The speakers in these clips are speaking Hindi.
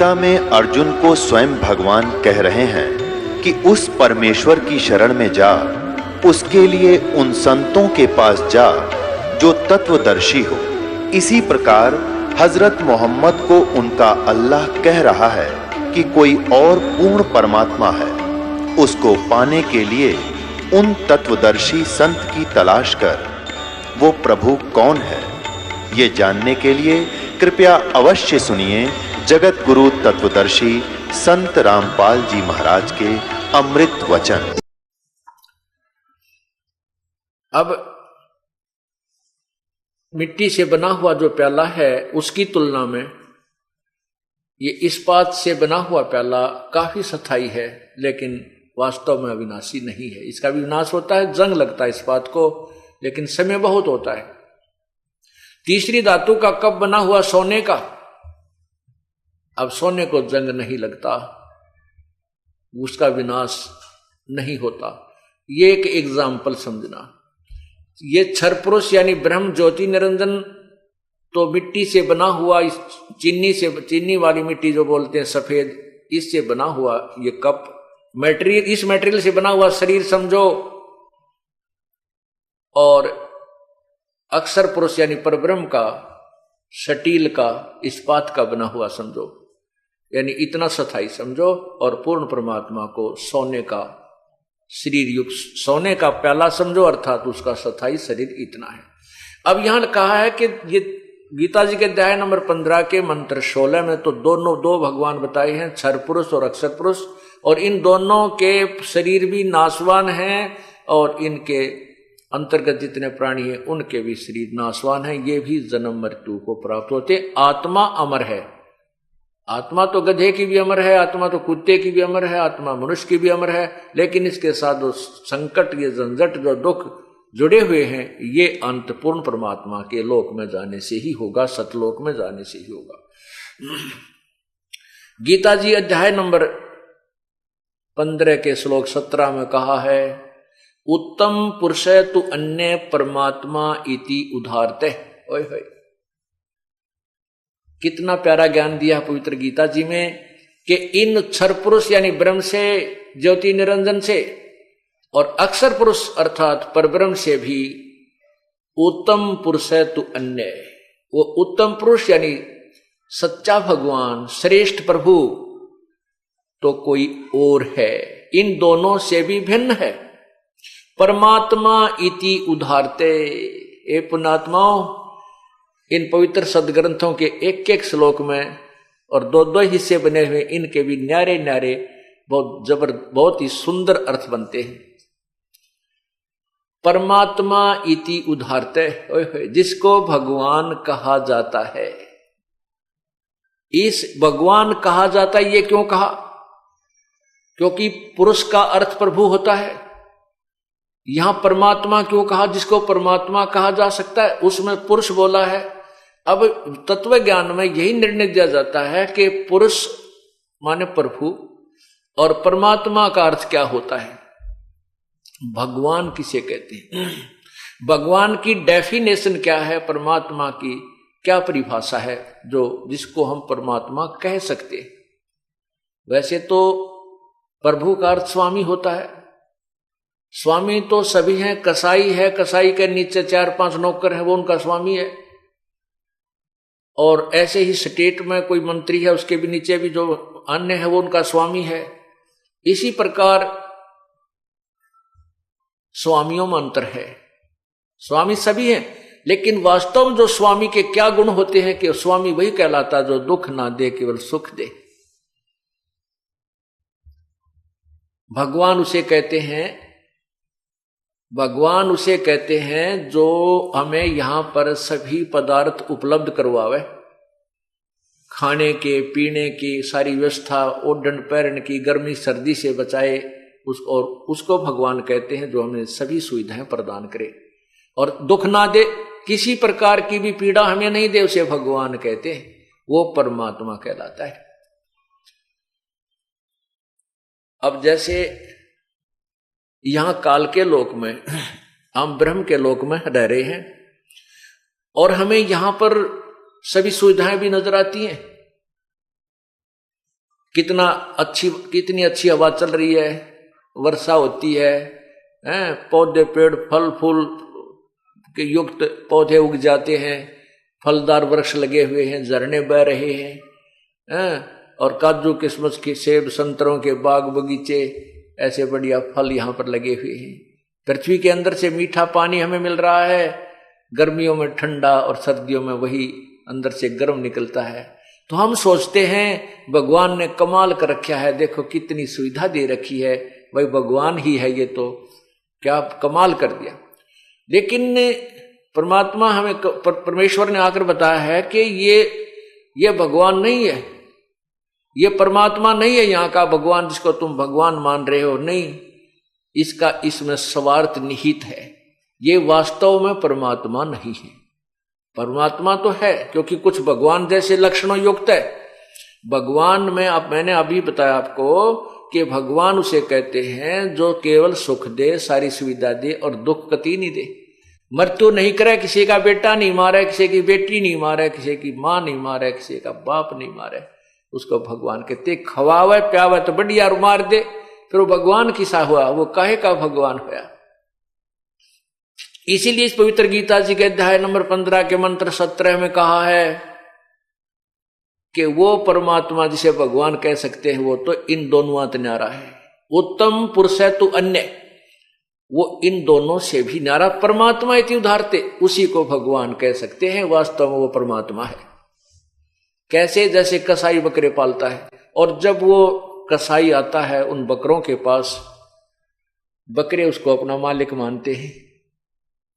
गीता में अर्जुन को स्वयं भगवान कह रहे हैं कि उस परमेश्वर की शरण में जा, उसके लिए उन संतों के पास जा जो तत्वदर्शी हो। इसी प्रकार हजरत मोहम्मद को उनका अल्लाह कह रहा है कि कोई और पूर्ण परमात्मा है, उसको पाने के लिए उन तत्वदर्शी संत की तलाश कर। वो प्रभु कौन है, ये जानने के लिए कृपया अवश्य सुनिए जगत गुरु तत्वदर्शी संत रामपाल जी महाराज के अमृत वचन। अब मिट्टी से बना हुआ जो प्याला है उसकी तुलना में ये इस्पात से बना हुआ प्याला काफी स्थायी है, लेकिन वास्तव में अविनाशी नहीं है। इसका भी विनाश होता है, जंग लगता है इस्पात को, लेकिन समय बहुत होता है। तीसरी धातु का कप बना हुआ सोने का, अब सोने को जंग नहीं लगता, उसका विनाश नहीं होता। ये एक एग्जाम्पल समझना। ये क्षर पुरुष यानी ब्रह्म ज्योति निरंजन तो मिट्टी से बना हुआ, चीनी वाली मिट्टी जो बोलते हैं सफेद, इससे बना हुआ ये कप मटेरियल, इस मटेरियल से बना हुआ शरीर समझो, और अक्षर पुरुष यानी परब्रह्म का, स्टील का, इस्पात का बना हुआ समझो, यानी इतना स्थायी समझो। और पूर्ण परमात्मा को सोने का शरीर युक्त, सोने का प्याला समझो, अर्थात उसका स्थायी शरीर इतना है। अब यहां कहा है कि ये गीता जी के अध्याय नंबर 15 के मंत्र 16 में तो दो भगवान बताए हैं, क्षर पुरुष और अक्षर पुरुष, और इन दोनों के शरीर भी नाशवान हैं और इनके अंतर्गत जितने प्राणी हैं उनके भी शरीर नाशवान हैं, ये भी जन्म मृत्यु को प्राप्त होते। आत्मा अमर है, आत्मा तो गधे की भी अमर है, आत्मा तो कुत्ते की भी अमर है, आत्मा मनुष्य की भी अमर है, लेकिन इसके साथ जो संकट, ये झंझट, जो दुख जुड़े हुए हैं, ये अंत पूर्ण परमात्मा के लोक में जाने से ही होगा, सतलोक में जाने से ही होगा। गीता जी अध्याय नंबर 15 के श्लोक 17 में कहा है, उत्तम पुरुष तु अन्य परमात्मा इति उदारते। ओए होए, कितना प्यारा ज्ञान दिया पवित्र गीता जी में कि इन क्षर पुरुष यानी ब्रह्म से, ज्योति निरंजन से, और अक्षर पुरुष अर्थात परब्रह्म से भी उत्तम पुरुष है तु अन्य। वो उत्तम पुरुष यानी सच्चा भगवान, श्रेष्ठ प्रभु तो कोई और है, इन दोनों से भी भिन्न है। परमात्मा इति उदारते। ए पुण्यात्माओं, इन पवित्र सदग्रंथों के एक एक श्लोक में और दो दो हिस्से बने हुए, इनके भी न्यारे न्यारे बहुत ही सुंदर अर्थ बनते हैं। परमात्मा इति उदारते, जिसको भगवान कहा जाता है। इस भगवान कहा जाता है, ये क्यों कहा? क्योंकि पुरुष का अर्थ प्रभु होता है। यहां परमात्मा क्यों कहा? जिसको परमात्मा कहा जा सकता है उसमें पुरुष बोला है। अब तत्व ज्ञान में यही निर्णय दिया जाता है कि पुरुष माने प्रभु और परमात्मा का अर्थ क्या होता है, भगवान किसे कहते हैं, भगवान की डेफिनेशन क्या है, परमात्मा की क्या परिभाषा है जो जिसको हम परमात्मा कह सकते हैं। वैसे तो प्रभु का अर्थ स्वामी होता है। स्वामी तो सभी हैं, कसाई है, कसाई के नीचे 4-5 नौकर है, वो उनका स्वामी है। और ऐसे ही स्टेट में कोई मंत्री है, उसके भी नीचे भी जो अन्य है वो उनका स्वामी है। इसी प्रकार स्वामियों में अंतर है। स्वामी सभी हैं, लेकिन वास्तव में जो स्वामी के क्या गुण होते हैं कि स्वामी वही कहलाता जो दुख ना दे, केवल सुख दे। भगवान उसे कहते हैं, भगवान उसे कहते हैं जो हमें यहां पर सभी पदार्थ उपलब्ध करवावे, खाने के, पीने की सारी व्यवस्था, ओढ़न पहनने की, गर्मी सर्दी से बचाए, और उसको भगवान कहते हैं जो हमें सभी सुविधाएं प्रदान करे और दुख ना दे, किसी प्रकार की भी पीड़ा हमें नहीं दे, उसे भगवान कहते हैं। वो परमात्मा कहलाता है। अब जैसे यहां काल के लोक में, हम ब्रह्म के लोक में रह रहे हैं और हमें यहां पर सभी सुविधाएं भी नजर आती हैं, कितनी अच्छी हवा चल रही है, वर्षा होती है, पौधे पेड़ फल फूल के युक्त पौधे उग जाते हैं, फलदार वृक्ष लगे हुए हैं, झरने बह रहे हैं, और काजू किशमिश के सेब संतरों के बाग बगीचे, ऐसे बढ़िया फल यहाँ पर लगे हुए हैं। पृथ्वी के अंदर से मीठा पानी हमें मिल रहा है, गर्मियों में ठंडा और सर्दियों में वही अंदर से गर्म निकलता है। तो हम सोचते हैं भगवान ने कमाल कर रखा है, देखो कितनी सुविधा दे रखी है, भाई भगवान ही है ये, तो क्या कमाल कर दिया। लेकिन परमात्मा हमें परमेश्वर ने आकर बताया है कि ये भगवान नहीं है, ये परमात्मा नहीं है, यहाँ का भगवान जिसको तुम भगवान मान रहे हो, नहीं, इसमें स्वार्थ निहित है, ये वास्तव में परमात्मा नहीं है। परमात्मा तो है क्योंकि कुछ भगवान जैसे लक्षणों युक्त है। भगवान में मैंने अभी बताया आपको कि भगवान उसे कहते हैं जो केवल सुख दे, सारी सुविधा दे और दुख कति नहीं दे। मृत्यु नहीं करे, किसी का बेटा नहीं मारे, किसी की बेटी नहीं मारे, किसी की मां नहीं मारे, किसी का बाप नहीं मारे, उसको भगवान कहते। खवावे प्यावे तो बढ़िया मार दे, फिर वो भगवान किसा हुआ, वो काहे का भगवान हुआ। इसीलिए इस पवित्र गीता जी के अध्याय नंबर 15 के मंत्र 17 में कहा है कि वो परमात्मा जिसे भगवान कह सकते हैं वो तो इन दोनों न्यारा है। उत्तम पुरुष है तो अन्य, वो इन दोनों से भी न्यारा परमात्मा इति उदाहरते, उसी को भगवान कह सकते हैं। वास्तव में वो परमात्मा है। कैसे? जैसे कसाई बकरे पालता है, और जब वो कसाई आता है उन बकरों के पास, बकरे उसको अपना मालिक मानते हैं,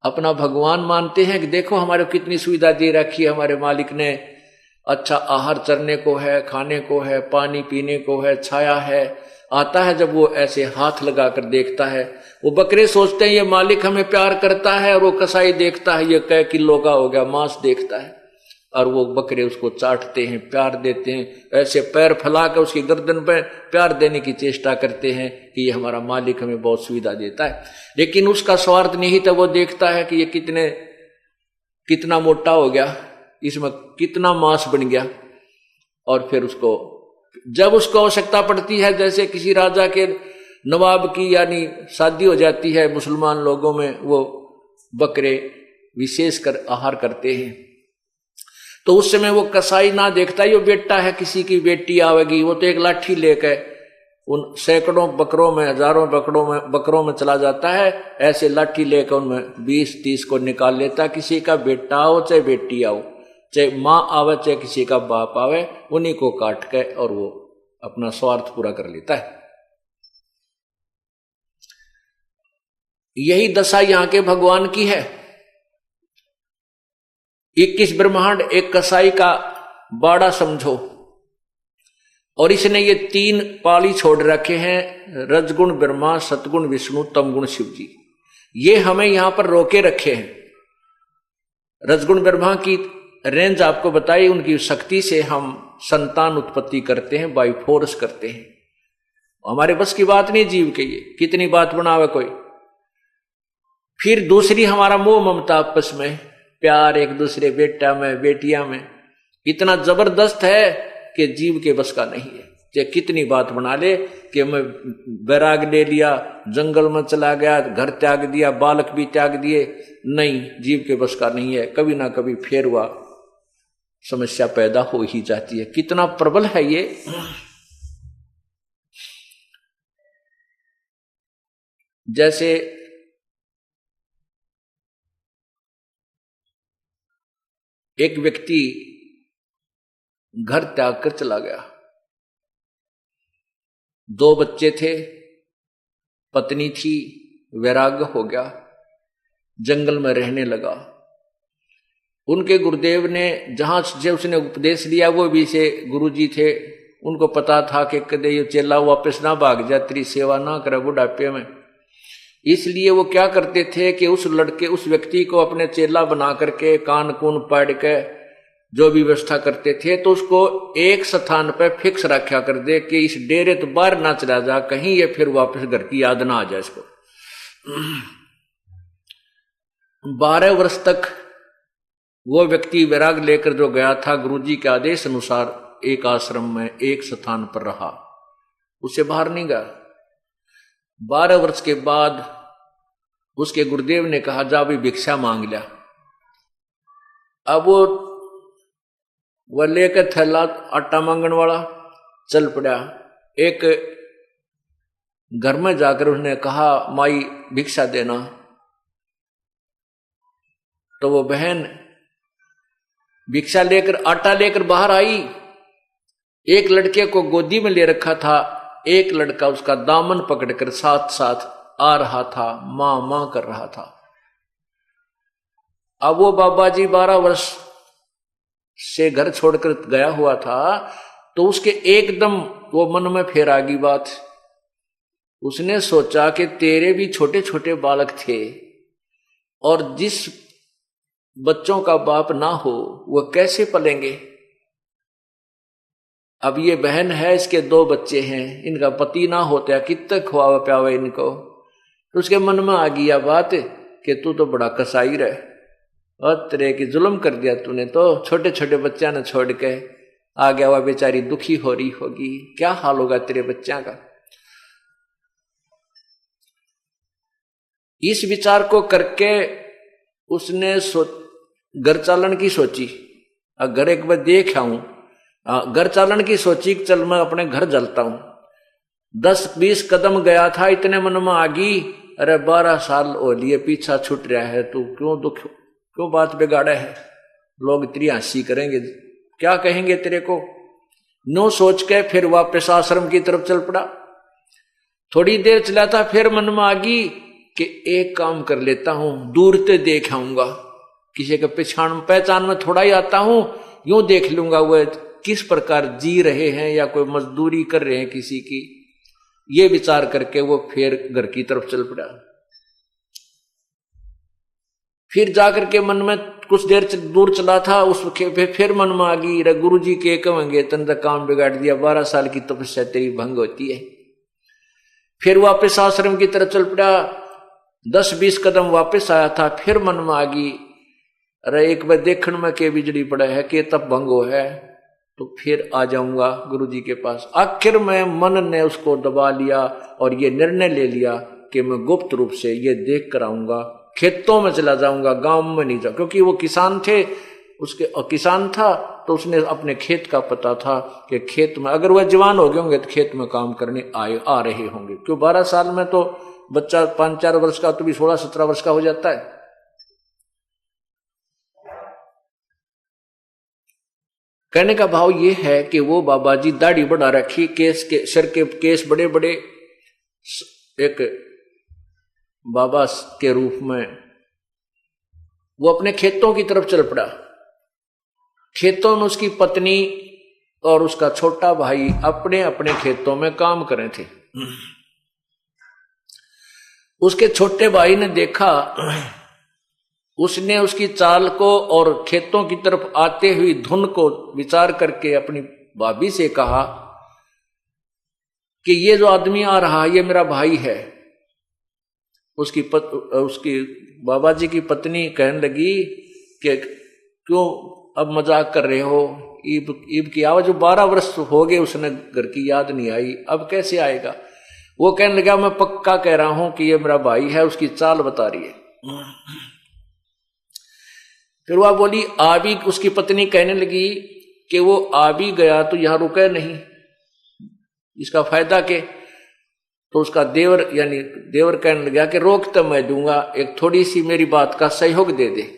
अपना भगवान मानते हैं कि देखो हमारे कितनी सुविधा दे रखी है हमारे मालिक ने, अच्छा आहार चरने को है, खाने को है, पानी पीने को है, छाया है। आता है जब वो ऐसे हाथ लगाकर देखता है, वो बकरे सोचते हैं ये मालिक हमें प्यार करता है, और वो कसाई देखता है ये कै किलो का हो गया मांस देखता है, और वो बकरे उसको चाटते हैं, प्यार देते हैं, ऐसे पैर फैलाकर उसकी गर्दन पर प्यार देने की चेष्टा करते हैं कि ये हमारा मालिक हमें बहुत सुविधा देता है। लेकिन उसका स्वार्थ निहित है, वो देखता है कि ये कितना मोटा हो गया, इसमें कितना मांस बन गया, और फिर उसको जब उसको आवश्यकता पड़ती है, जैसे किसी राजा के नवाब की यानी शादी हो जाती है मुसलमान लोगों में, वो बकरे विशेषकर आहार करते हैं, तो उस समय वो कसाई ना देखता ये बेटा है किसी की बेटी आवेगी, वो तो एक लाठी लेकर उन सैकड़ों बकरों में, हजारों बकरों में चला जाता है, ऐसे लाठी लेकर उनमें 20-30 को निकाल लेता। किसी का बेटा आओ चाहे बेटी आओ, चाहे माँ आवे चाहे किसी का बाप आवे, उन्हीं को काट के और वो अपना स्वार्थ पूरा कर लेता है। यही दशा यहाँ के भगवान की है। 21 ब्रह्मांड एक कसाई का बाड़ा समझो, और इसने ये 3 पाली छोड़ रखे हैं, रजगुण ब्रह्मा, सतगुण विष्णु, तमगुण शिव जी। ये हमें यहां पर रोके रखे हैं। रजगुण ब्रह्मा की रेंज आपको बताई, उनकी शक्ति से हम संतान उत्पत्ति करते हैं, बाई फोर्स करते हैं। हमारे बस की बात नहीं जीव के, ये कितनी बात बनावे कोई। फिर दूसरी हमारा मोह ममता, आपस में प्यार, एक दूसरे बेटा में बेटियां में इतना जबरदस्त है कि जीव के बस का नहीं है। चाहे कितनी बात बना ले कि मैं बैराग ले लिया, जंगल में चला गया, घर त्याग दिया, बालक भी त्याग दिए, नहीं, जीव के बस का नहीं है। कभी ना कभी फेर हुआ समस्या पैदा हो ही जाती है। कितना प्रबल है ये। जैसे एक व्यक्ति घर त्याग कर चला गया, 2 बच्चे थे, पत्नी थी, वैराग्य हो गया, जंगल में रहने लगा। उनके गुरुदेव ने जहां से उसने उपदेश लिया, वो भी से गुरुजी थे, उनको पता था कि कदे ये चेला वापस ना भाग जाए, तेरी सेवा ना करे बुढ़ापे में। इसलिए वो क्या करते थे कि उस व्यक्ति को अपने चेला बना करके कान कून पाड़ के जो भी व्यवस्था करते थे, तो उसको एक स्थान पर फिक्स रखा कर दे कि इस डेरे तो बाहर ना चला जा, कहीं ये फिर वापस घर की याद ना आ जाए इसको। 12 वर्ष तक वो व्यक्ति वैराग लेकर जो गया था, गुरुजी के आदेश अनुसार एक आश्रम में एक स्थान पर रहा, उससे बाहर नहीं गया। 12 वर्ष के बाद उसके गुरुदेव ने कहा जा भी भिक्षा मांग लिया। अब वो लेकर थैला आटा मांगने वाला चल पड़ा। एक घर में जाकर उसने कहा माई भिक्षा देना, तो वो बहन भिक्षा लेकर आटा लेकर बाहर आई। एक लड़के को गोदी में ले रखा था, एक लड़का उसका दामन पकड़कर साथ साथ आ रहा था, मां मां कर रहा था। अब वो बाबा जी 12 वर्ष से घर छोड़कर गया हुआ था, तो उसके एकदम वो मन में फिर आ गई बात। उसने सोचा कि तेरे भी छोटे छोटे बालक थे और जिस बच्चों का बाप ना हो वो कैसे पलेंगे। अब ये बहन है, इसके 2 बच्चे हैं, इनका पति ना होता कितने खुआवा प्यावे इनको। तो उसके मन में आ गई बात कि तू तो बड़ा कसाई रहे और तेरे की जुल्म कर दिया तूने, तो छोटे छोटे बच्चा ने छोड़ के आ गया। वह बेचारी दुखी हो रही होगी, क्या हाल होगा तेरे बच्चा का। इस विचार को करके उसने घर चालन की सोची। घर एक बार देख आऊं, घर चालन की सोची कि चल मैं अपने घर जलता हूं। 10-20 कदम गया था, इतने मन में आ गई अरे 12 साल हो लिए पीछा छूट रहा है, तू क्यों बात बिगाड़ा है। लोग तेरी हंसी करेंगे, क्या कहेंगे तेरे को। नो सोच के फिर वापस आश्रम की तरफ चल पड़ा। थोड़ी देर चला था, फिर मन में आ गई कि एक काम कर लेता हूं, दूर से देख आऊंगा, किसी के पहचान में थोड़ा ही आता हूं, यूं देख लूंगा वो किस प्रकार जी रहे हैं या कोई मजदूरी कर रहे हैं किसी की। ये विचार करके वो फिर घर की तरफ चल पड़ा। फिर जाकर के मन में कुछ देर दूर चला था, उस फिर मन में आ गई रे गुरु जी के कहेंगे तन तक काम बिगाड़ दिया, 12 साल की तपस्या तेरी भंग होती है। फिर वापस आश्रम की तरफ चल पड़ा। 10-20 कदम वापस आया था, फिर मन में आ गई अरे एक बार देखने में के बिजली पड़ा है, के तप भंगो है, तो फिर आ जाऊंगा गुरु जी के पास। आखिर में मन ने उसको दबा लिया और ये निर्णय ले लिया कि मैं गुप्त रूप से ये देख कर आऊंगा, खेतों में चला जाऊंगा, गांव में नहीं जाऊंगा। क्योंकि वो किसान थे, उसके किसान था तो उसने अपने खेत का पता था कि खेत में अगर वह जवान हो गए होंगे तो खेत में काम करने आ रहे होंगे। क्यों 12 साल में तो बच्चा 5-4 वर्ष का तो भी 16-17 वर्ष का हो जाता है। कहने का भाव ये है कि वो बाबा जी दाढ़ी बढ़ा रखी, केस के सिर के केस बड़े बड़े, एक बाबा के रूप में वो अपने खेतों की तरफ चल पड़ा। खेतों में उसकी पत्नी और उसका छोटा भाई अपने अपने खेतों में काम कर रहे थे। उसके छोटे भाई ने देखा, उसने उसकी चाल को और खेतों की तरफ आते हुई धुन को विचार करके अपनी भाभी से कहा कि ये जो आदमी आ रहा है ये मेरा भाई है। उसकी बाबा जी की पत्नी कहने लगी कि क्यों अब मजाक कर रहे हो, ईब की आवाज। 12 वर्ष हो गए उसने घर की याद नहीं आई, अब कैसे आएगा। वो कहने लगा मैं पक्का कह रहा हूं कि ये मेरा भाई है, उसकी चाल बता रही है। फिर वह बोली आ भी, उसकी पत्नी कहने लगी कि वो आ भी गया तो यहां रुके नहीं, इसका फायदा के। तो उसका देवर कहने लगा कि रोक तो मैं दूंगा, एक थोड़ी सी मेरी बात का सहयोग दे दे,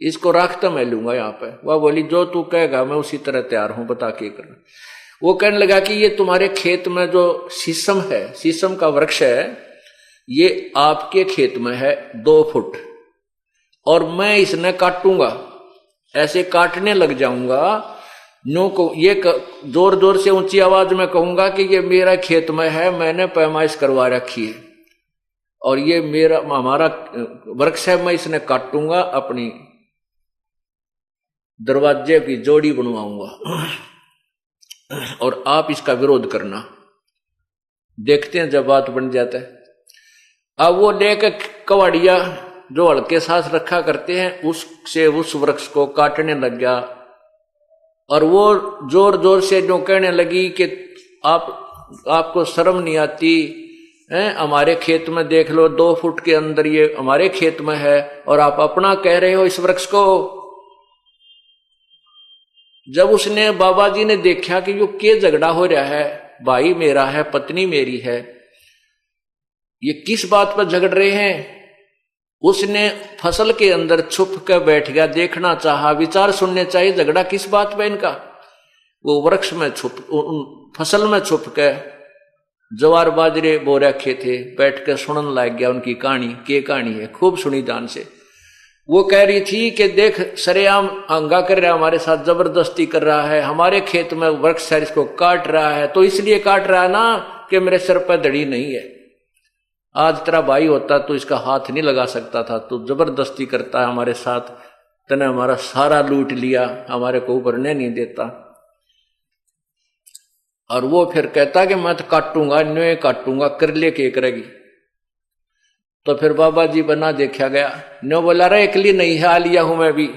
इसको रख तो मैं लूंगा यहाँ पे। वह बोली जो तू कहेगा मैं उसी तरह तैयार हूं, बता के करना। वो कहने लगा कि ये तुम्हारे खेत में जो शीशम है, शीशम का वृक्ष है, ये आपके खेत में है 2 फुट और मैं इसने काटूंगा, ऐसे काटने लग जाऊंगा। नो को ये जोर जोर से ऊंची आवाज में कहूंगा कि ये मेरा खेत में है, मैंने पैमाइश करवा रखी है और ये हमारा वृक्ष है, मैं इसने काटूंगा, अपनी दरवाजे की जोड़ी बनवाऊंगा और आप इसका विरोध करना। देखते हैं जब बात बन जाता है। अब वो लेकर कवाड़िया जो हल्के सांस रखा करते हैं उससे उस वृक्ष को काटने लग गया। और वो जोर जोर से जो कहने लगी कि आपको शर्म नहीं आती है, हमारे खेत में देख लो 2 फुट के अंदर ये हमारे खेत में है और आप अपना कह रहे हो इस वृक्ष को। जब उसने बाबा जी ने देखा कि यो के झगड़ा हो रहा है, भाई मेरा है पत्नी मेरी है, ये किस बात पर झगड़ रहे हैं, उसने फसल के अंदर छुप कर बैठ गया, देखना चाहा, विचार सुनने चाहिए झगड़ा किस बात पे इनका। वो वृक्ष में फसल में छुप के जवार बाजरे बो रखे थे, बैठ कर सुनने लग गया उनकी कहानी। के कहानी है खूब सुनी ध्यान से। वो कह रही थी कि देख सरेआम अंगा कर रहा है, हमारे साथ जबरदस्ती कर रहा है, हमारे खेत में वृक्ष है इसको काट रहा है, तो इसलिए काट रहा है ना कि मेरे सिर पर दड़ी नहीं है। आज तेरा भाई होता तो इसका हाथ नहीं लगा सकता था, तो जबरदस्ती करता है हमारे साथ, तने हमारा सारा लूट लिया, हमारे को उभरने नहीं देता। और वो फिर कहता कि मैं तो काटूंगा, न्योय काटूंगा, कर ले के करेगी। तो फिर बाबा जी बना देखा गया, न्यो बोला रे एकली नहीं है, आ लिया हूं मैं भी।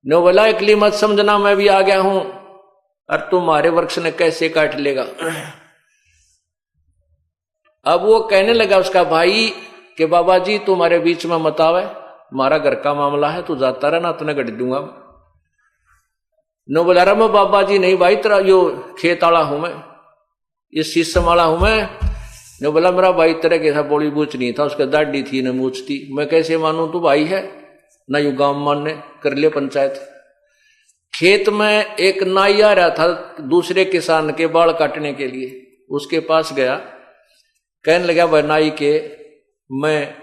न्यो बोला एकली मत समझना, मैं भी आ गया हूं, और तुम्हारे वृक्ष ने कैसे काट लेगा। अब वो कहने लगा उसका भाई कि बाबा जी तुम्हारे बीच में मत आवे, हमारा घर का मामला है, तू जाता रहना, तुने गढ़ दूंगा। नो बोला रहा मैं बाबा जी नहीं भाई, तेरा यो खेत वाला हूं मैं, इस शीशम वाला हूं मैं। नो बोला मेरा भाई तेरे कैसा बोली बूच नहीं था, उसका दाढ़ी थी न मूछ थी, मैं कैसे मानू तू भाई है ना, यू गांव मानने कर ले पंचायत। खेत में एक नाई आ रहा था दूसरे किसान के बाल काटने के लिए, उसके पास गया, कहने लगा भाई नाई के मैं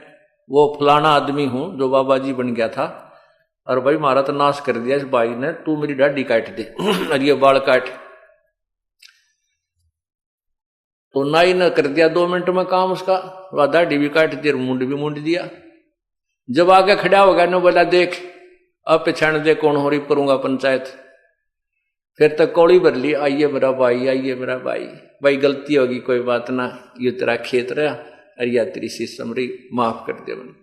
वो फलाना आदमी हूं जो बाबा जी बन गया था, और भाई मारा तो नाश कर दिया इस भाई ने, तू मेरी दाढ़ी काट दे और ये बाल काट। तो नाई ने कर दिया 2 मिनट में काम उसका, वह दाढ़ी भी काट दी और मुंड भी मुंड दिया। जब आगे खड़ा हो गया ने बोला देख अब पहचान दे कौन हो रही करूंगा पंचायत। फिर तक कौड़ी भर ली, आइए मेरा भाई, आइए मेरा भाई, भाई गलती होगी कोई बात ना, ये तेरा खेत रहा और या तेरी शीशम रही, माफ कर दे। मैंने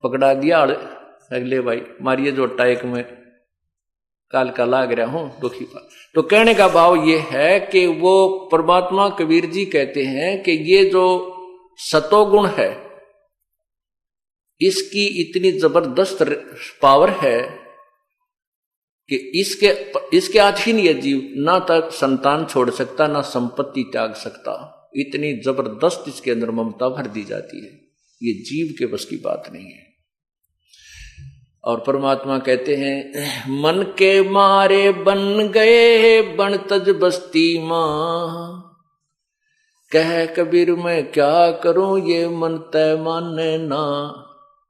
पकड़ा दिया, अगले भाई मारिए जोटा एक में काल का लाग रहा हूं दुखी पा। तो कहने का भाव ये है कि वो परमात्मा कबीर जी कहते हैं कि ये जो सतोगुण है इसकी इतनी जबरदस्त पावर है कि इसके अधीन ये जीव ना तक संतान छोड़ सकता, ना संपत्ति त्याग सकता। इतनी जबरदस्त इसके अंदर ममता भर दी जाती है, ये जीव के बस की बात नहीं है। और परमात्मा कहते हैं मन के मारे बन गए बन तज बस्ती मां, कह कबीर मैं क्या करूं ये मन तय माने ना।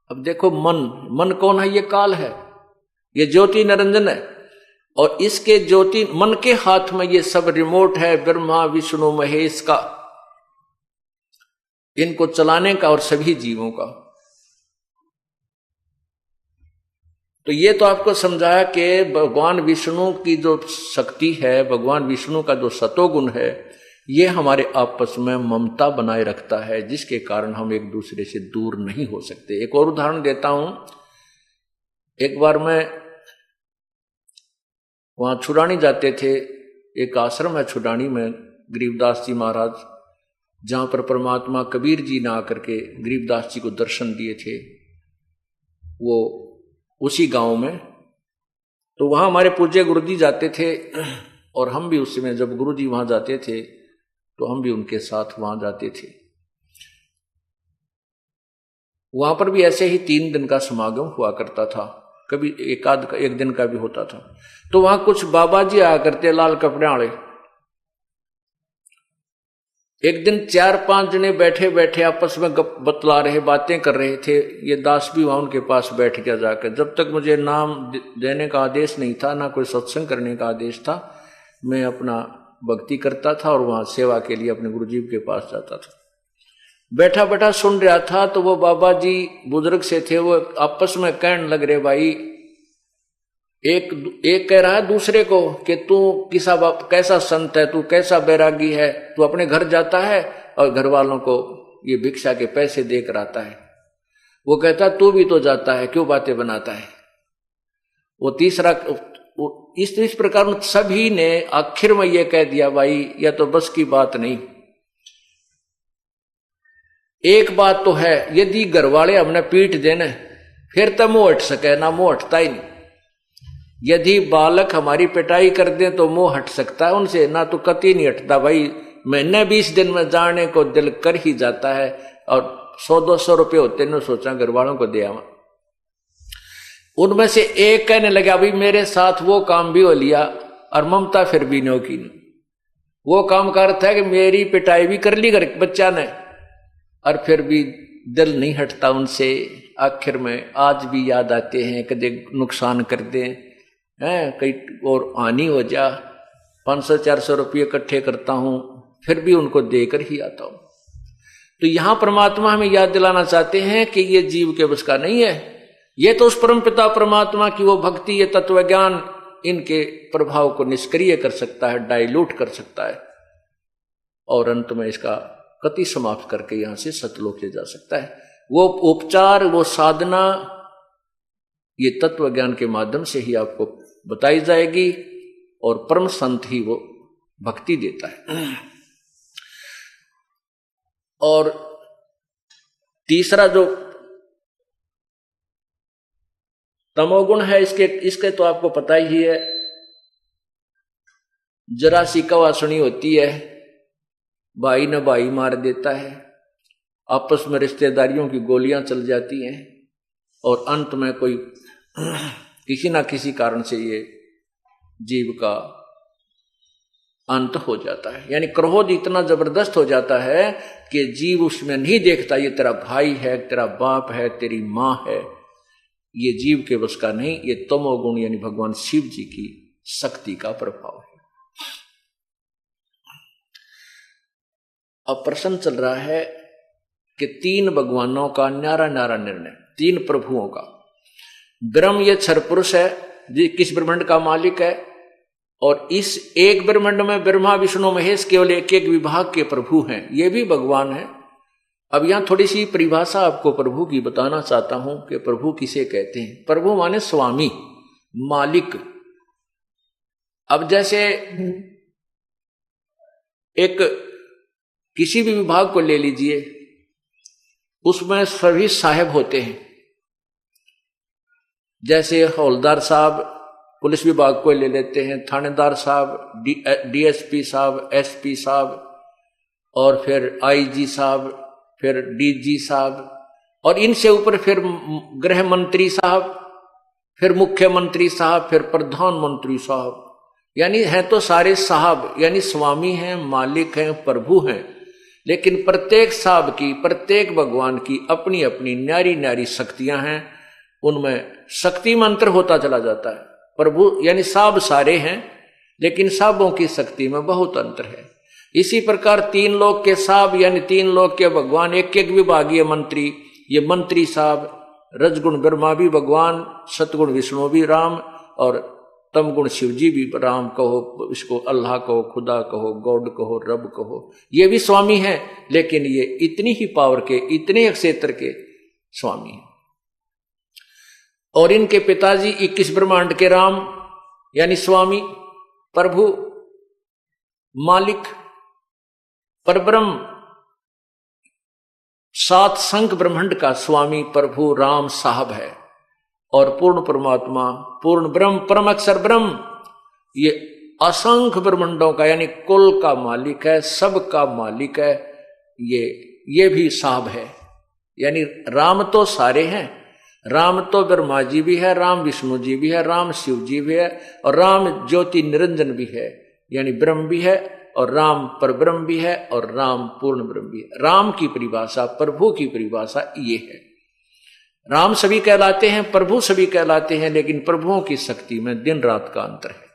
अब देखो मन कौन है, ये काल है, ये ज्योति निरंजन है, और इसके ज्योति मन के हाथ में ये सब रिमोट है ब्रह्मा विष्णु महेश का, इनको चलाने का और सभी जीवों का। तो ये तो आपको समझाया कि भगवान विष्णु की जो शक्ति है, भगवान विष्णु का जो सतोगुण है, ये हमारे आपस में ममता बनाए रखता है, जिसके कारण हम एक दूसरे से दूर नहीं हो सकते। एक और उदाहरण देता हूं। एक बार मैं वहां छुड़ानी जाते थे, एक आश्रम है छुड़ानी में गरीबदास जी महाराज, जहां पर परमात्मा कबीर जी ने आकर के गरीबदास जी को दर्शन दिए थे, वो उसी गांव में। तो वहां हमारे पूज्य गुरु जी जाते थे, और हम भी उस समय जब गुरु जी वहां जाते थे तो हम भी उनके साथ वहां जाते थे। वहां पर भी ऐसे ही 3 दिन का समागम हुआ करता था, कभी एक दिन का भी होता था। तो वहां कुछ बाबा जी आया करते लाल कपड़े वाले। एक दिन 4-5 जने बैठे बैठे आपस में बतला रहे, बातें कर रहे थे। ये दास भी वहां उनके पास बैठ गया जाकर। जब तक मुझे नाम देने का आदेश नहीं था, ना कोई सत्संग करने का आदेश था, मैं अपना भक्ति करता था और वहां सेवा के लिए अपने गुरुजी के पास जाता था। बैठा बैठा सुन रहा था, तो वो बाबा जी बुजुर्ग से थे, वो आपस में कहने लग रहे, भाई एक कह रहा है दूसरे को कि तू कैसा संत है, तू कैसा बैरागी है, तू अपने घर जाता है और घर वालों को ये भिक्षा के पैसे देकर आता है। वो कहता तू भी तो जाता है, क्यों बातें बनाता है। वो तीसरा इस प्रकार सभी ने आखिर में यह कह दिया, भाई यह तो बस की बात नहीं। एक बात तो है, यदि घर वाले हमने पीट देने फिर तो मुंह हट सके, ना मुंह हटता ही नहीं। यदि बालक हमारी पिटाई कर दे तो मुंह हट सकता है उनसे, ना तो कतई नहीं हटता। भाई महीने 20 दिन में जाने को दिल कर ही जाता है, और 100-200 रुपये होते न सोचा घर वालों को दे आवा। उनमें से एक कहने लगा, भाई मेरे साथ वो काम भी हो लिया और ममता फिर भी नो की। वो काम करता है कि मेरी पिटाई भी कर ली घर बच्चा ने, और फिर भी दिल नहीं हटता उनसे। आखिर में आज भी याद आते हैं, कदे नुकसान कर दें हैं, कहीं और हानि हो जा, 500-400 रुपये इकट्ठे करता हूं, फिर भी उनको देकर ही आता हूं। तो यहां परमात्मा हमें याद दिलाना चाहते हैं कि ये जीव के बस का नहीं है। ये तो उस परम पिता परमात्मा की वो भक्ति, ये तत्व ज्ञान इनके प्रभाव को निष्क्रिय कर सकता है, डाइल्यूट कर सकता है, और अंत में इसका कति समाप्त करके यहां से सतलोक ले जा सकता है। वो उपचार, वो साधना, ये तत्व ज्ञान के माध्यम से ही आपको बताई जाएगी, और परम संत ही वो भक्ति देता है। और तीसरा जो तमोगुण है, इसके तो आपको पता ही है। जरा सी कवासुनी होती है, भाई न भाई मार देता है, आपस में रिश्तेदारियों की गोलियां चल जाती हैं, और अंत में कोई किसी ना किसी कारण से ये जीव का अंत हो जाता है। यानी क्रोध इतना जबरदस्त हो जाता है कि जीव उसमें नहीं देखता ये तेरा भाई है, तेरा बाप है, तेरी मां है। ये जीव के बस का नहीं, ये तमोगुण यानी भगवान शिव जी की शक्ति का प्रभाव है। अब प्रश्न चल रहा है कि 3 भगवानों का न्यारा न्यारा निर्णय, 3 प्रभुओं का। ब्रह्म ये क्षर पुरुष है, जी किस ब्रह्मांड का मालिक है, और इस एक ब्रह्मांड में ब्रह्मा विष्णु महेश केवल एक एक विभाग के प्रभु हैं, ये भी भगवान है। अब यहां थोड़ी सी परिभाषा आपको प्रभु की बताना चाहता हूं कि प्रभु किसे कहते हैं। प्रभु माने स्वामी, मालिक। अब जैसे एक किसी भी विभाग को ले लीजिए, उसमें सभी साहेब होते हैं। जैसे हौलदार साहब पुलिस विभाग को ले लेते हैं, थानेदार साहब, डीएसपी साहब, एसपी साहब, और फिर आईजी साहब, फिर डीजी साहब, और इनसे ऊपर फिर गृह मंत्री साहब, फिर मुख्यमंत्री साहब, फिर प्रधानमंत्री साहब। यानी हैं तो सारे साहब, यानी स्वामी हैं, मालिक हैं, प्रभु हैं। लेकिन प्रत्येक साहब की, प्रत्येक भगवान की अपनी अपनी न्यारी न्यारी शक्तियां हैं, उनमें शक्ति में अंतर होता चला जाता है। प्रभु यानी साहब सारे हैं, लेकिन साहबों की शक्ति में बहुत अंतर है। इसी प्रकार 3 लोक के साहब यानी 3 लोक के भगवान, एक एक विभागीय मंत्री, ये मंत्री साहब, रजगुण ब्रह्मा भी भगवान, सतगुण विष्णु भी राम, और तमगुण शिव जी भी राम कहो, इसको अल्लाह कहो, खुदा कहो, गॉड कहो, रब कहो, ये भी स्वामी हैं। लेकिन ये इतनी ही पावर के, इतने क्षेत्र के स्वामी हैं। और इनके पिताजी 21 ब्रह्मांड के राम यानी स्वामी, प्रभु, मालिक, परब्रह्म, 7 संख ब्रह्मांड का स्वामी प्रभु राम साहब है। और पूर्ण परमात्मा, पूर्ण ब्रह्म, परम अक्षर ब्रह्म, ये असंख्य ब्रह्मांडों का यानी कुल का मालिक है, सब का मालिक है। ये भी साहब है। यानी राम तो सारे हैं, राम तो ब्रह्मा जी भी है, राम विष्णु जी भी है, राम शिव जी भी है, और राम ज्योति निरंजन भी है, यानी ब्रह्म भी है, और राम परब्रह्म भी है, और राम पूर्ण ब्रह्म भी है। राम की परिभाषा, प्रभु की परिभाषा ये है। राम सभी कहलाते हैं, प्रभु सभी कहलाते हैं, लेकिन प्रभुओं की शक्ति में दिन रात का अंतर है।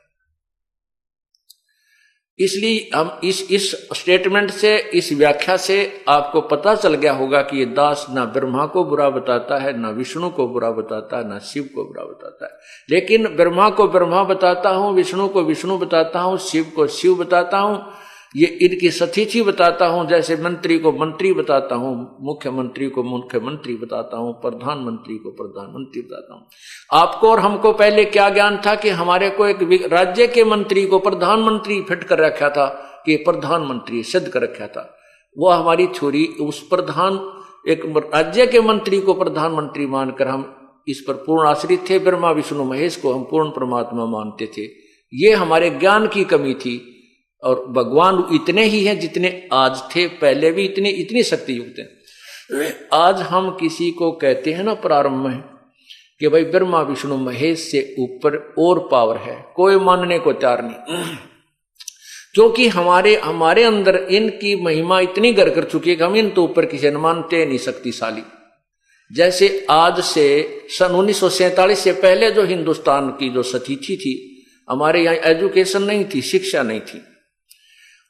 इसलिए हम इस स्टेटमेंट से, इस व्याख्या से आपको पता चल गया होगा कि ये दास ना ब्रह्मा को बुरा बताता है, ना विष्णु को बुरा बताता है, ना शिव को बुरा बताता है। लेकिन ब्रह्मा को ब्रह्मा बताता हूं, विष्णु को विष्णु बताता हूं, शिव को शिव बताता हूं, ये इनकी सतीथि बताता हूं, जैसे मंत्री को मंत्री बताता हूं, मुख्यमंत्री को मुख्यमंत्री बताता हूं, प्रधानमंत्री को प्रधानमंत्री बताता हूं। आपको और हमको पहले क्या ज्ञान था कि हमारे को एक राज्य के मंत्री को प्रधानमंत्री फिट कर रखा था कि प्रधानमंत्री सिद्ध कर रखा था। वो हमारी थ्योरी उस एक राज्य के मंत्री को प्रधानमंत्री मानकर हम इस पर पूर्ण आश्रित थे। ब्रह्मा विष्णु महेश को हम पूर्ण परमात्मा मानते थे। ये हमारे ज्ञान की कमी थी। और भगवान इतने ही हैं जितने आज थे, पहले भी इतनी शक्ति युक्त हैं। आज हम किसी को कहते हैं ना प्रारंभ में कि भाई ब्रह्मा विष्णु महेश से ऊपर और पावर है, कोई मानने को तैयार नहीं, क्योंकि हमारे अंदर इनकी महिमा इतनी घर कर चुकी है कि हम इन तो ऊपर किसी न मानते नहीं शक्तिशाली। जैसे आज से सन 1947 से पहले जो हिंदुस्तान की जो स्थिति थी, हमारे यहाँ एजुकेशन नहीं थी, शिक्षा नहीं थी,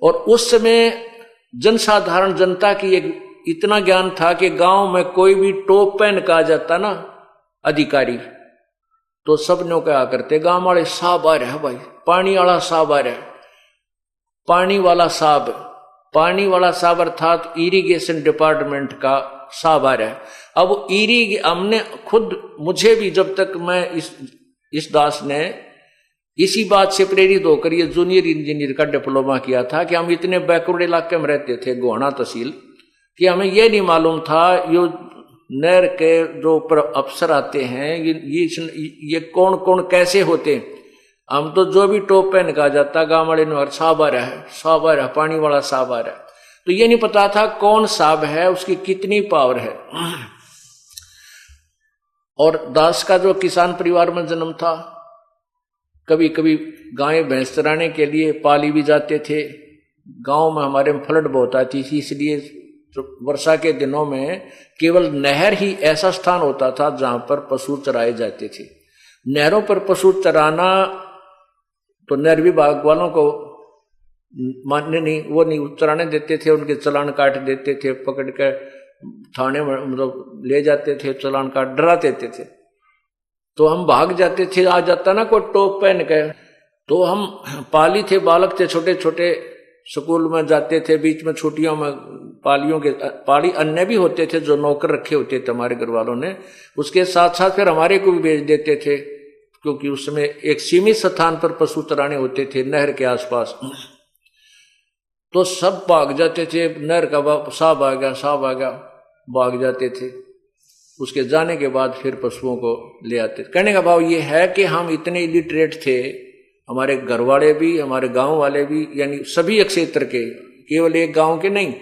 और उस समय जनसाधारण जनता की एक इतना ज्ञान था कि गांव में कोई भी टॉप पहन का आ जाता ना अधिकारी, तो सब ने क्या करते, गांव वाले साहब आ रहे हैं भाई, पानी वाला साहब आ रहा है, पानी वाला साहब अर्थात इरिगेशन डिपार्टमेंट का साहब आ रहा है। अब हमने खुद, मुझे भी जब तक मैं इस दास ने इसी बात से प्रेरित होकर ये जूनियर इंजीनियर का डिप्लोमा किया था कि हम इतने बैकवर्ड इलाके में रहते थे, गोहाना तहसील, कि हमें ये नहीं मालूम था यो नहर के जो अफसर आते हैं ये कौन कौन कैसे होते हैं। हम तो जो भी टॉप पहन का जाता गांव वाले ने साहब आ रहा है, पानी वाला साहब आ रहा है, तो ये नहीं पता था कौन साहब है, उसकी कितनी पावर है। और दास का जो किसान परिवार में जन्म था, कभी कभी गाय भैंस चराने के लिए पाली भी जाते थे। गांव में हमारे में फ्लड बहुत आती थी, इसलिए वर्षा के दिनों में केवल नहर ही ऐसा स्थान होता था जहां पर पशु चराए जाते थे। नहरों पर पशु चराना तो नहर विभाग वालों को मानने नहीं, वो नहीं चराने देते थे, उनके चालान काट देते थे, पकड़ कर थाने में मतलब ले जाते थे, चालान काट डरा देते थे। तो हम भाग जाते थे, आ जाता ना कोई टॉप पहन के, तो हम पाली थे, बालक थे, छोटे छोटे, स्कूल में जाते थे, बीच में छुट्टियों में पाली अन्य भी होते थे जो नौकर रखे होते थे हमारे घर वालों ने, उसके साथ साथ फिर हमारे को भी भेज देते थे, क्योंकि उस समय एक सीमित स्थान पर पशु चराने होते थे नहर के आसपास। तो सब भाग जाते थे, नहर का साहब आ गया, भाग जाते थे। उसके जाने के बाद फिर पशुओं को ले आते। कहने का भाव ये है कि हम इतने इलिटरेट थे, हमारे घर वाले भी, हमारे गांव वाले भी, यानी सभी एक क्षेत्र के, केवल एक गांव के नहीं,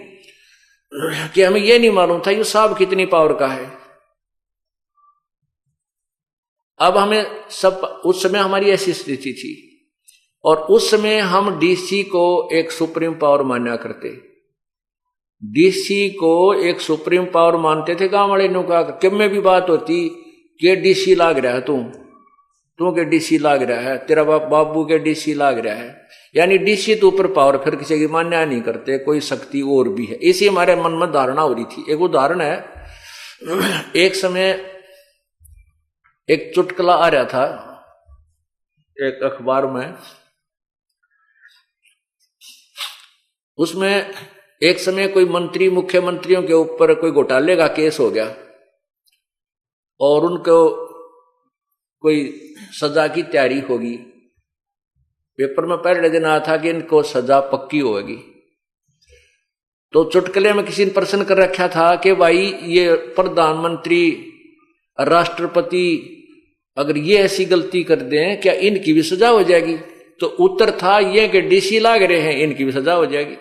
कि हमें ये नहीं मालूम था ये साहब कितनी पावर का है। अब हमें सब, उस समय हमारी ऐसी स्थिति थी, और उस समय हम डीसी को एक सुप्रीम पावर माना करते, डीसी को एक सुप्रीम पावर मानते थे। गांव वाले ने कहा कि में भी बात होती कि डीसी लाग रहा है, तू के डीसी लाग रहा है, तेरा बाबू के डीसी लाग रहा है, यानी डीसी तो ऊपर पावर, फिर किसी की मान्या नहीं करते, कोई शक्ति और भी है। इसी हमारे मन में धारणा हो रही थी। एक उदाहरण है, एक समय एक चुटकुला आ रहा था एक अखबार में, उसमें एक समय कोई मंत्री, मुख्यमंत्रियों के ऊपर कोई घोटाले का केस हो गया और उनको कोई सजा की तैयारी होगी। पेपर में पहले दिन आया था कि इनको सजा पक्की होगी। तो चुटकुले में किसी ने प्रश्न कर रखा था कि भाई ये प्रधानमंत्री, राष्ट्रपति अगर ये ऐसी गलती कर दें क्या इनकी भी सजा हो जाएगी? तो उत्तर था ये कि डीसी लाग रहे हैं, इनकी भी सजा हो जाएगी।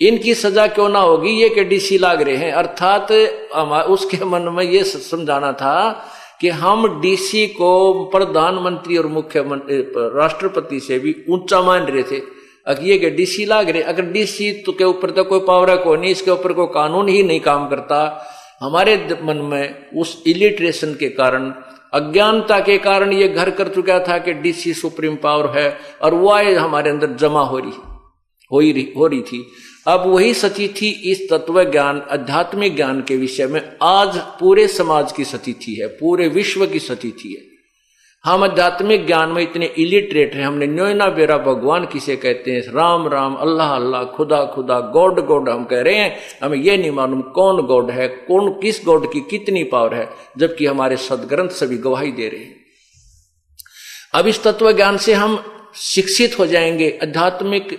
इनकी सजा क्यों ना होगी, ये कि डीसी लाग रहे हैं। अर्थात उसके मन में ये समझाना था कि हम डीसी को प्रधानमंत्री और मुख्यमंत्री, राष्ट्रपति से भी ऊंचा मान रहे थे। अगर ये कि डीसी लाग रहे, अगर डीसी तो के ऊपर तो कोई पावर है को नहीं, इसके ऊपर कोई कानून ही नहीं काम करता। हमारे मन में उस इलिटरेशन के कारण, अज्ञानता के कारण ये घर कर चुका था कि डीसी सुप्रीम पावर है, और वह हमारे अंदर जमा हो रही थी। अब वही स्थिति इस तत्व ज्ञान, आध्यात्मिक ज्ञान के विषय में आज पूरे समाज की स्थिति है, पूरे विश्व की स्थिति है। हम आध्यात्मिक ज्ञान में इतने इलिटरेट हैं, हमने न्योय ना बेरा भगवान किसे कहते हैं, राम राम, अल्लाह अल्लाह, खुदा खुदा, गॉड गॉड हम कह रहे हैं, हमें ये नहीं मालूम कौन गॉड है, कौन किस गॉड की कितनी पावर है, जबकि हमारे सदग्रंथ सभी गवाही दे रहे हैं। अब इस तत्व ज्ञान से हम शिक्षित हो जाएंगे, आध्यात्मिक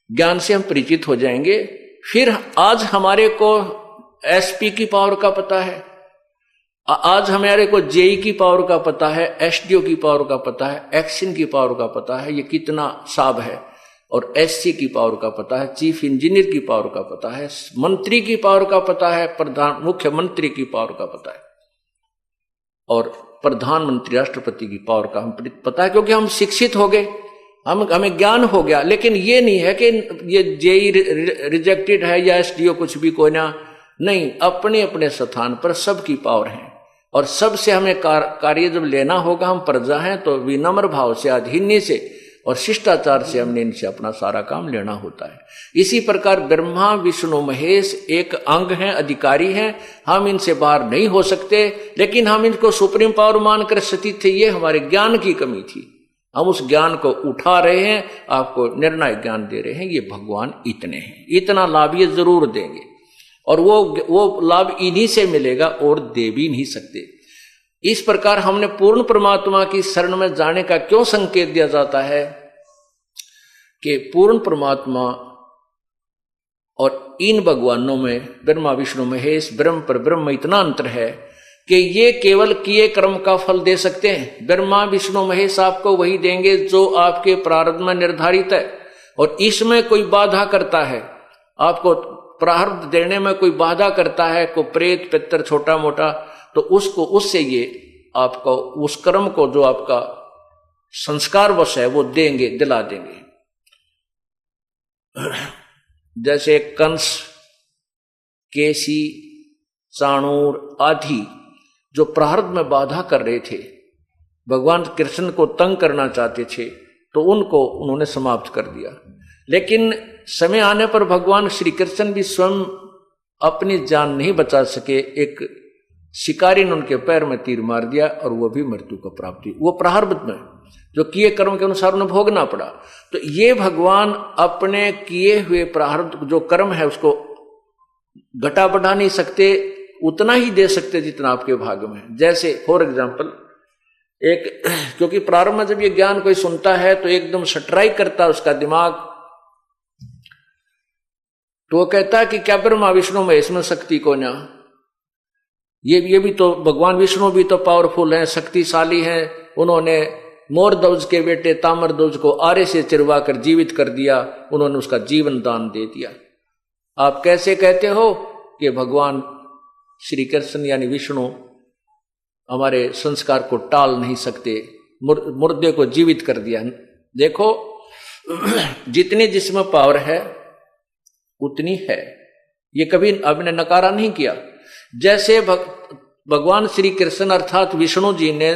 ज्ञान से हम परिचित हो जाएंगे। फिर आज हमारे को एसपी की पावर का पता है, आज हमारे को जेई की पावर का पता है, एसडीओ की पावर का पता है, एक्सिन की पावर का पता है, ये कितना साब है, और एससी की पावर का पता है, चीफ इंजीनियर की पावर का पता है, मंत्री की पावर का पता है, प्रधान मुख्यमंत्री की पावर का पता है, और प्रधानमंत्री राष्ट्रपति की पावर का हम पता है, क्योंकि हम शिक्षित हो गए, हमें ज्ञान हो गया। लेकिन ये नहीं है कि ये जेई रिजेक्टेड है या एसडीओ कुछ भी कोई ना, नहीं, अपने अपने स्थान पर सबकी पावर है, और सबसे हमें कार्य जब लेना होगा, हम प्रजा हैं, तो विनम्र भाव से, अधीन्य से और शिष्टाचार से हमने इनसे अपना सारा काम लेना होता है। इसी प्रकार ब्रह्मा विष्णु महेश एक अंग हैं, अधिकारी हैं, हम इनसे बाहर नहीं हो सकते, लेकिन हम इनको सुप्रीम पावर मानकर स्थित थे, ये हमारे ज्ञान की कमी थी। हम उस ज्ञान को उठा रहे हैं, आपको निर्णायक ज्ञान दे रहे हैं, ये भगवान इतने हैं, इतना लाभ ये जरूर देंगे, और वो लाभ इन्हीं से मिलेगा और दे भी नहीं सकते। इस प्रकार हमने पूर्ण परमात्मा की शरण में जाने का क्यों संकेत दिया जाता है कि पूर्ण परमात्मा और इन भगवानों में ब्रह्मा विष्णु महेश ब्रह्म पर ब्रह्म इतना अंतर है कि ये केवल किए कर्म का फल दे सकते हैं। ब्रह्मा विष्णु महेश आपको वही देंगे जो आपके प्रारब्ध में निर्धारित है, और इसमें कोई बाधा करता है, आपको प्रारब्ध देने में कोई बाधा करता है, कोई प्रेत पितर छोटा मोटा, तो उसको उससे ये आपको उस कर्म को जो आपका संस्कार वश है वो देंगे, दिला देंगे। जैसे कंस, केसी, चाणूर आदि जो प्रारब्ध में बाधा कर रहे थे, भगवान कृष्ण को तंग करना चाहते थे, तो उनको उन्होंने समाप्त कर दिया। लेकिन समय आने पर भगवान श्री कृष्ण भी स्वयं अपनी जान नहीं बचा सके, एक शिकारी ने उनके पैर में तीर मार दिया और वो भी मृत्यु को प्राप्त हुई। वो प्रारब्ध में जो किए कर्म के अनुसार उन्हें भोगना पड़ा। तो ये भगवान अपने किए हुए प्रारब्ध जो कर्म है उसको घटा बढ़ा नहीं सकते, उतना ही दे सकते जितना आपके भाग्य में है। जैसे फॉर एग्जाम्पल एक, क्योंकि प्रारंभ में जब ये ज्ञान कोई सुनता है तो एकदम स्ट्राइक करता है उसका दिमाग, तो वो कहता है कि क्या ब्रह्मा विष्णु महेश में शक्ति को ना, ये भी तो भगवान विष्णु भी तो पावरफुल हैं, शक्तिशाली हैं, उन्होंने मोरध्वज के बेटे ताम्रध्वज को आरे से चिरवा कर जीवित कर दिया, उन्होंने उसका जीवन दान दे दिया। आप कैसे कहते हो कि भगवान श्री कृष्ण यानी विष्णु हमारे संस्कार को टाल नहीं सकते, मुर्दे को जीवित कर दिया। देखो जितनी जिसमें पावर है उतनी है, ये कभी आपने नकारा नहीं किया। जैसे भगवान श्री कृष्ण अर्थात विष्णु जी ने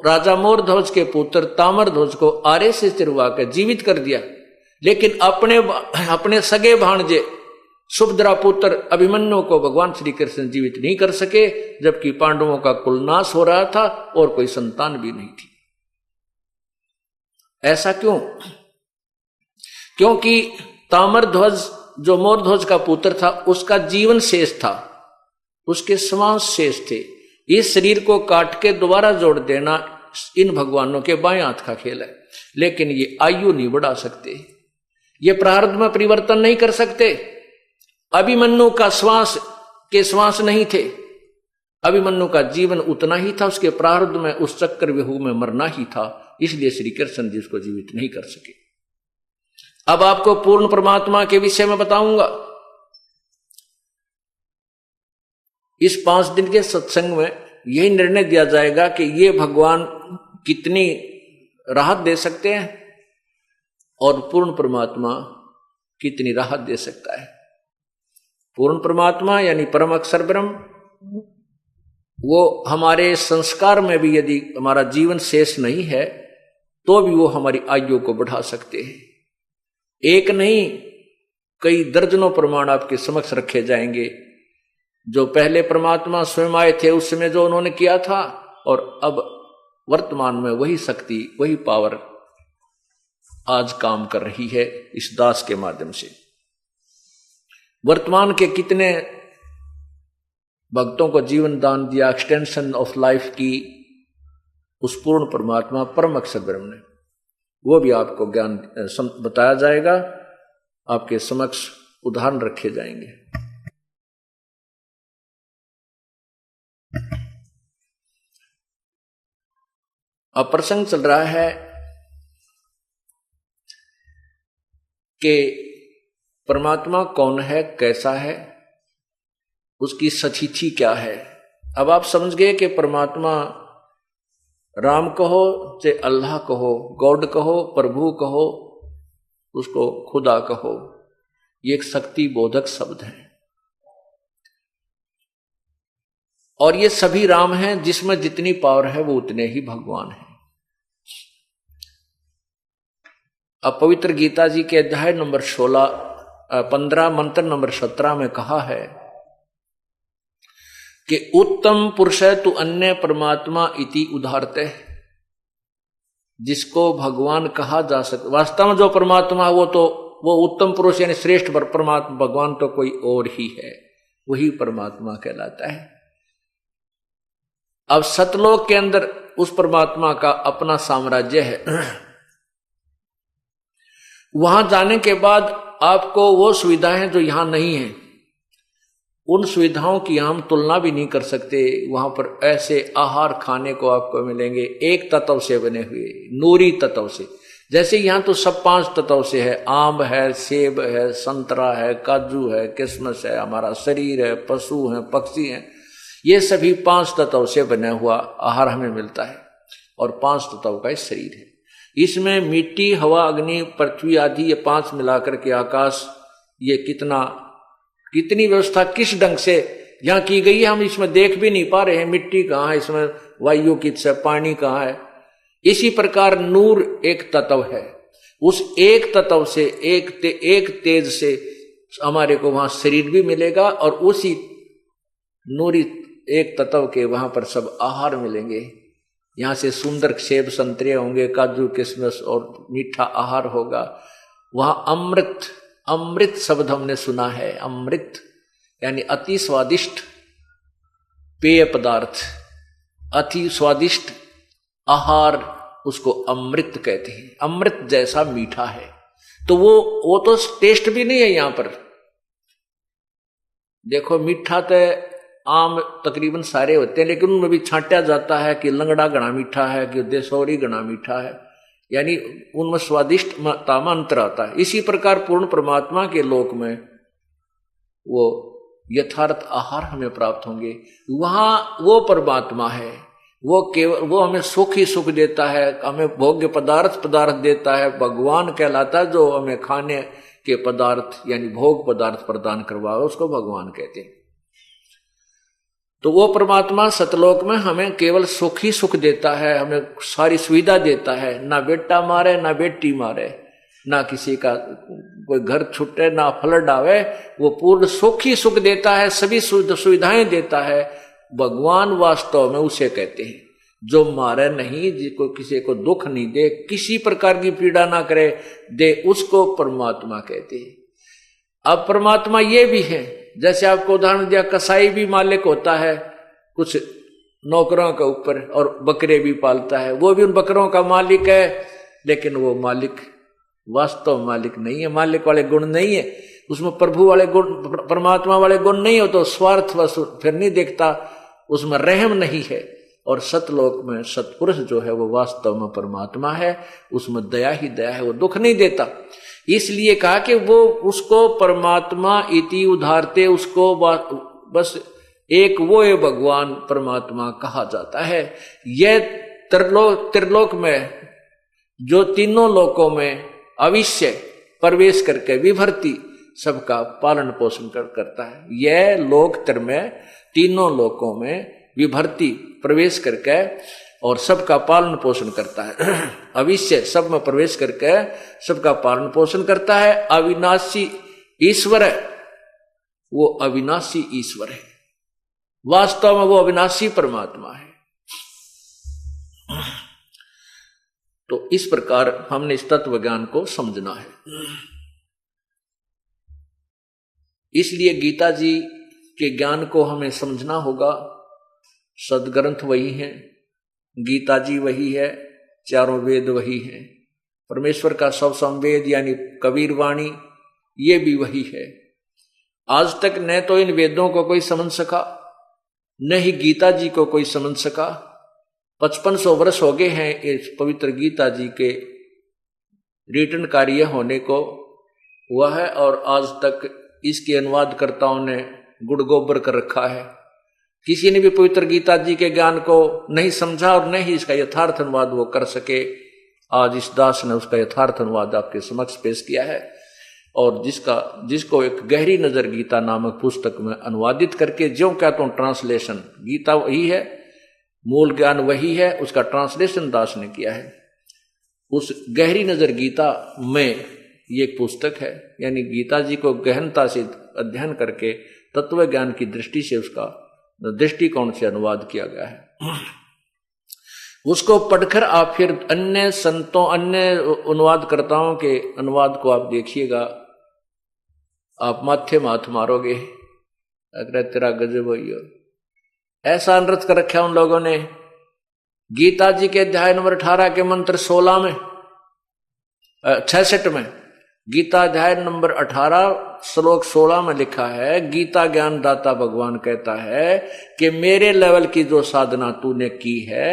राजा मोरध्वज के पुत्र ताम्रध्वज को आरे से चिरवा कर जीवित कर दिया, लेकिन अपने सगे भांजे सुभद्रा पुत्र अभिमन्यु को भगवान श्री कृष्ण जीवित नहीं कर सके, जबकि पांडवों का कुल नाश हो रहा था और कोई संतान भी नहीं थी। ऐसा क्यों? क्योंकि ताम्रध्वज जो मोरध्वज का पुत्र था उसका जीवन शेष था, उसके श्वास शेष थे। इस शरीर को काट के दोबारा जोड़ देना इन भगवानों के बाएं हाथ का खेल है, लेकिन ये आयु नहीं बढ़ा सकते, ये प्रारब्ध में परिवर्तन नहीं कर सकते। अभिमन्यु का श्वास नहीं थे, अभिमन्यु का जीवन उतना ही था, उसके प्रारब्ध में उस चक्र व्यूह में मरना ही था, इसलिए श्री कृष्ण जी उसको जीवित नहीं कर सके। अब आपको पूर्ण परमात्मा के विषय में बताऊंगा। इस 5 दिन के सत्संग में यही निर्णय दिया जाएगा कि ये भगवान कितनी राहत दे सकते हैं और पूर्ण परमात्मा कितनी राहत दे सकता है। पूर्ण परमात्मा यानी परम अक्षर ब्रह्म, वो हमारे संस्कार में भी यदि हमारा जीवन शेष नहीं है तो भी वो हमारी आयु को बढ़ा सकते हैं। एक नहीं कई दर्जनों प्रमाण आपके समक्ष रखे जाएंगे। जो पहले परमात्मा स्वयं आए थे उस समय जो उन्होंने किया था, और अब वर्तमान में वही शक्ति, वही पावर आज काम कर रही है इस दास के माध्यम से। वर्तमान के कितने भक्तों को जीवन दान दिया, एक्सटेंशन ऑफ लाइफ की उस पूर्ण परमात्मा परम अक्षर ब्रह्म ने, वो भी आपको ज्ञान बताया जाएगा, आपके समक्ष उदाहरण रखे जाएंगे। अब प्रसंग चल रहा है कि परमात्मा कौन है, कैसा है, उसकी सचीथी क्या है। अब आप समझ गए कि परमात्मा राम कहो चाहे अल्लाह कहो, गॉड कहो, प्रभु कहो, उसको खुदा कहो, ये एक शक्ति बोधक शब्द है और ये सभी राम हैं। जिसमें जितनी पावर है वो उतने ही भगवान हैं। अब पवित्र गीता जी के अध्याय नंबर 15 मंत्र नंबर 17 में कहा है कि उत्तम पुरुष तु अन्य परमात्मा इति उदाहरते, जिसको भगवान कहा जा सकता। वास्तव में जो परमात्मा वो उत्तम पुरुष यानी श्रेष्ठ परमात्मा भगवान तो कोई और ही है, वही परमात्मा कहलाता है। अब सतलोक के अंदर उस परमात्मा का अपना साम्राज्य है। वहां जाने के बाद आपको वो सुविधाएं जो यहां नहीं है, उन सुविधाओं की हम तुलना भी नहीं कर सकते। वहां पर ऐसे आहार खाने को आपको मिलेंगे एक तत्व से बने हुए, नूरी तत्व से। जैसे यहां तो सब 5 तत्व से है, आम है, सेब है, संतरा है, काजू है, किशमिश है, हमारा शरीर है, पशु है, पक्षी है, ये सभी 5 तत्व से बना हुआ आहार हमें मिलता है और 5 तत्व का शरीर है। इसमें मिट्टी, हवा, अग्नि, पृथ्वी आदि ये 5 मिलाकर के आकाश, ये कितनी व्यवस्था किस ढंग से यहां की गई है हम इसमें देख भी नहीं पा रहे हैं। मिट्टी कहाँ है, इसमें वायु किस है, पानी कहाँ है। इसी प्रकार नूर एक तत्व है, उस एक तत्व से एक तेज से हमारे को वहां शरीर भी मिलेगा और उसी नूरी एक तत्व के वहां पर सब आहार मिलेंगे। यहां से सुंदर सेब संतरे होंगे, काजू किशमिश और मीठा आहार होगा। वहां अमृत शब्द हमने सुना है। अमृत यानी अति स्वादिष्ट पेय पदार्थ, अति स्वादिष्ट आहार, उसको अमृत कहते हैं। अमृत जैसा मीठा है। तो वो तो टेस्ट भी नहीं है यहां पर। देखो मीठा तो आम तकरीबन सारे होते हैं, लेकिन उनमें भी छांटा जाता है कि लंगड़ा घना मीठा है, कि देसौरी घना मीठा है, यानी उनमें स्वादिष्ट तामा अंतर आता है। इसी प्रकार पूर्ण परमात्मा के लोक में वो यथार्थ आहार हमें प्राप्त होंगे। वहां वो परमात्मा है, वो हमें सुख ही सुख देता है, हमें भोग्य पदार्थ देता है, भगवान कहलाता है। जो हमें खाने के पदार्थ यानी भोग पदार्थ प्रदान करवा, उसको भगवान कहते हैं। तो वो परमात्मा सतलोक में हमें केवल सुख ही सुख देता है, हमें सारी सुविधा देता है। ना बेटा मारे, ना बेटी मारे, ना किसी का कोई घर छुटे, ना फ्लड आवे, वो पूर्ण सुख ही सुख देता है, सभी सुविधाएं देता है। भगवान वास्तव में उसे कहते हैं जो मारे नहीं, जिसको किसी को दुख नहीं दे, किसी प्रकार की पीड़ा ना करे दे, उसको परमात्मा कहते हैं। अब परमात्मा ये भी है, जैसे आपको उदाहरण दिया, कसाई भी मालिक होता है कुछ नौकरों के ऊपर और बकरे भी पालता है, वो भी उन बकरों का मालिक है, लेकिन वो मालिक वास्तव मालिक नहीं है। मालिक वाले गुण नहीं है उसमें, प्रभु वाले गुण, परमात्मा वाले गुण नहीं हो, तो स्वार्थ फिर नहीं देखता, उसमें रहम नहीं है। और सतलोक में सतपुरुष जो है वो वास्तव में परमात्मा है, उसमें दया ही दया है, वो दुख नहीं देता। इसलिए कहा कि वो उसको परमात्मा इति उदाहरते, उसको बस एक वो है भगवान परमात्मा कहा जाता है। यह त्रिलोक में जो तीनों लोकों में अविश्य प्रवेश करके विभर्ती सबका पालन पोषण करता है। यह लोक त्र में तीनों लोकों में विभर्ती प्रवेश करके और सबका पालन पोषण करता है। अविश्य सब में प्रवेश करके सबका पालन पोषण करता है। अविनाशी ईश्वर है, वो अविनाशी ईश्वर है, वास्तव में वो अविनाशी परमात्मा है। तो इस प्रकार हमने इस तत्व ज्ञान को समझना है। इसलिए गीता जी के ज्ञान को हमें समझना होगा। सदग्रंथ वही है, गीता जी वही है, चारों वेद वही है, परमेश्वर का सब संवेद यानी कबीर वाणी ये भी वही है। आज तक न तो इन वेदों को कोई समझ सका, न ही गीता जी को कोई समझ सका। 5500 वर्ष हो गए हैं इस पवित्र गीता जी के रिटर्न कार्य होने को हुआ है, और आज तक इसके अनुवादकर्ताओं ने गुड़ गोबर कर रखा है। किसी ने भी पवित्र गीता जी के ज्ञान को नहीं समझा और न ही इसका यथार्थ अनुवाद वो कर सके। आज इस दास ने उसका यथार्थ अनुवाद आपके समक्ष पेश किया है, और जिसको एक गहरी नजर गीता नामक पुस्तक में अनुवादित करके, ज्यों क्या तो ट्रांसलेशन, गीता वही है, मूल ज्ञान वही है, उसका ट्रांसलेशन दास ने किया है। उस गहरी नजर गीता में ये एक पुस्तक है, यानी गीता जी को गहनता से अध्ययन करके तत्व ज्ञान की दृष्टि से उसका दृष्टिकोण से अनुवाद किया गया है। उसको पढ़कर आप फिर अन्य संतों, अन्य अनुवादकर्ताओं के अनुवाद को आप देखिएगा, आप माथे माथ मारोगे, अगर तेरा गजब होइयो। ऐसा अनर्थ कर रखा उन लोगों ने। गीता जी के अध्याय नंबर 18 के मंत्र 16 में 66 में, गीता अध्याय नंबर 18 श्लोक 16 में लिखा है, गीता ज्ञान दाता भगवान कहता है कि मेरे लेवल की जो साधना तूने की है,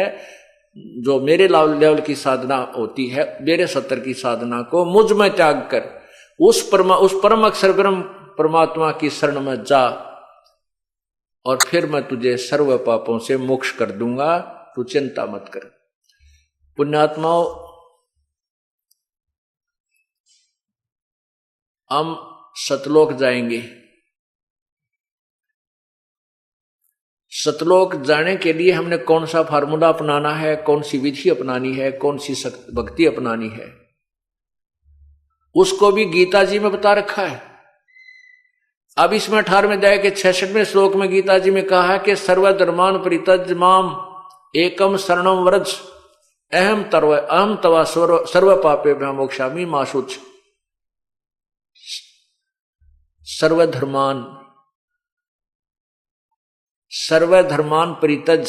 जो मेरे लेवल की साधना होती है, मेरे सत्तर की साधना को मुझ में त्याग कर उस परम अक्षर ब्रह्म परमात्मा की शरण में जा, और फिर मैं तुझे सर्व पापों से मोक्ष कर दूंगा, तू चिंता मत कर। पुण्यात्माओं, हम सतलोक जाएंगे। सतलोक जाने के लिए हमने कौन सा फार्मूला अपनाना है, कौन सी विधि अपनानी है, कौन सी भक्ति अपनानी है, उसको भी गीता जी में बता रखा है। अब इसमें 18वें अध्याय के 66वें श्लोक में गीता जी में कहा है कि सर्वधर्मान परित्यज्य माम एकम शरणम व्रज अहम तवा सर्व पापेभ्यो मोक्षामि मा शुच। सर्वधर्मान परित्यज,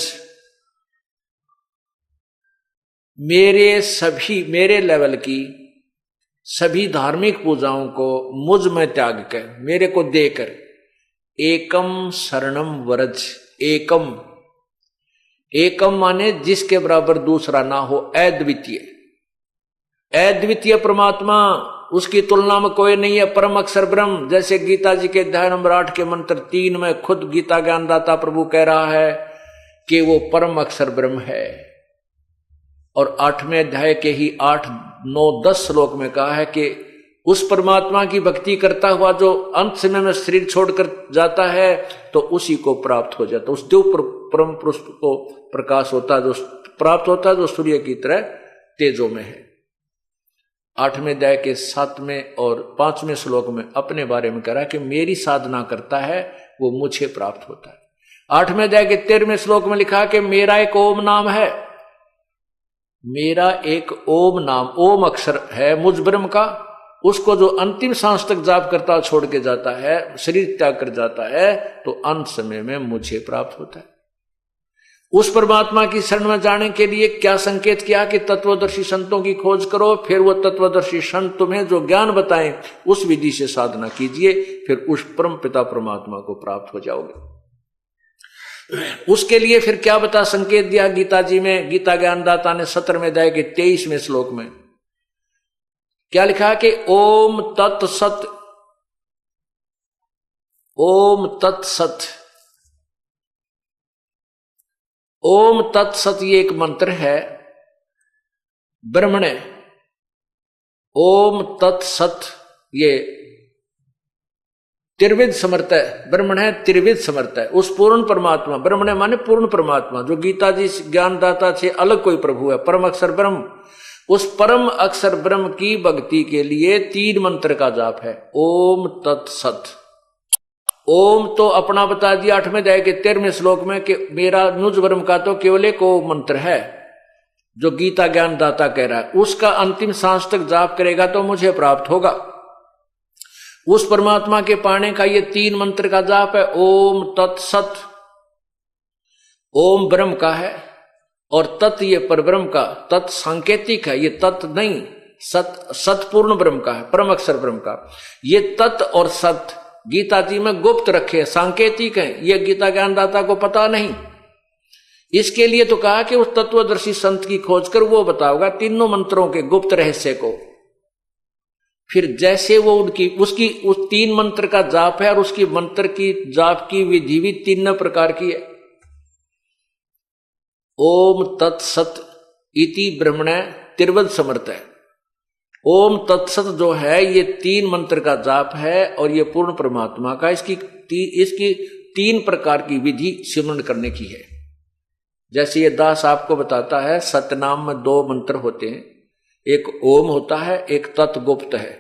मेरे लेवल की सभी धार्मिक पूजाओं को मुझ में त्याग कर, मेरे को देकर, एकम शरणम व्रज। एकम माने जिसके बराबर दूसरा ना हो, अद्वितीय परमात्मा, उसकी तुलना में कोई नहीं है, परम अक्षर ब्रह्म। जैसे गीता जी के अध्याय नंबर 8 के मंत्र 3 में खुद गीता ज्ञानदाता प्रभु कह रहा है कि वो परम अक्षर ब्रह्म है, और 8वें अध्याय के ही 8, 9, 10 श्लोक में कहा है कि उस परमात्मा की भक्ति करता हुआ जो अंत समय में शरीर छोड़कर जाता है तो उसी को प्राप्त हो जाता, उस देव परम पुरुष को प्रकाश होता है, जो प्राप्त होता है, जो सूर्य की तरह तेजो में है। 8वें अध्याय के 7वें और 5वें श्लोक में अपने बारे में कह रहा है कि मेरी साधना करता है वो मुझे प्राप्त होता है। 8वें अध्याय के 13वें श्लोक में लिखा है कि मेरा एक ओम नाम है, मेरा एक ओम नाम, ओम अक्षर है मुझ ब्रह्म का, उसको जो अंतिम सांस तक जाप करता छोड़ के जाता है, शरीर त्याग कर जाता है, तो अंत समय में मुझे प्राप्त होता है। उस परमात्मा की शरण में जाने के लिए क्या संकेत किया कि तत्वदर्शी संतों की खोज करो, फिर वो तत्वदर्शी संत तुम्हें जो ज्ञान बताएं उस विधि से साधना कीजिए, फिर उस परम पिता परमात्मा को प्राप्त हो जाओगे। उसके लिए फिर क्या बता संकेत दिया गीता जी में, गीता ज्ञानदाता ने 17वें अध्याय के 23वें श्लोक में क्या लिखा कि ओम तत्सत, ओम तत्सत, ओम तत्सत ये एक मंत्र है ब्रह्मणे। ओम तत्सत ये त्रिविध समर्थ है, ब्रह्मण है त्रिविध समर्थ है, उस पूर्ण परमात्मा, ब्रह्मण माने पूर्ण परमात्मा, जो गीता जी ज्ञानदाता से अलग कोई प्रभु है, परम अक्षर ब्रह्म। उस परम अक्षर ब्रह्म की भक्ति के लिए 3 मंत्र का जाप है, ओम तत्सत। ओम तो अपना बता दिया 8वें अध्याय के 13वें श्लोक में कि मेरा नुज ब्रह्म का तो केवल एक ओम मंत्र है, जो गीता ज्ञान दाता कह रहा है, उसका अंतिम सांस तक जाप करेगा तो मुझे प्राप्त होगा। उस परमात्मा के पाने का ये 3 मंत्र का जाप है। ओम तत्सत, ओम ब्रह्म का है और तत् ये परब्रह्म का, तत् सांकेतिक है, ये तत् नहीं, सतपूर्ण ब्रह्म का है, परम अक्षर ब्रह्म का। ये तत् और सत गीता जी में गुप्त रखे, सांकेतिक है, ये गीता ज्ञानदाता को पता नहीं। इसके लिए तो कहा कि उस तत्वदर्शी संत की खोज कर वो बताओगा तीनों मंत्रों के गुप्त रहस्य को। फिर जैसे वो उसकी उस 3 मंत्र का जाप है और उसकी मंत्र की जाप की विधि भी 3 प्रकार की है। ओम तत्सत इति ब्रह्मणे तिर्वद समर्थ है। ओम तत्सत जो है ये 3 मंत्र का जाप है और ये पूर्ण परमात्मा का, इसकी 3 प्रकार की विधि सिमरण करने की है। जैसे ये दास आपको बताता है, सतनाम में 2 मंत्र होते हैं, एक ओम होता है, एक तत् गुप्त है।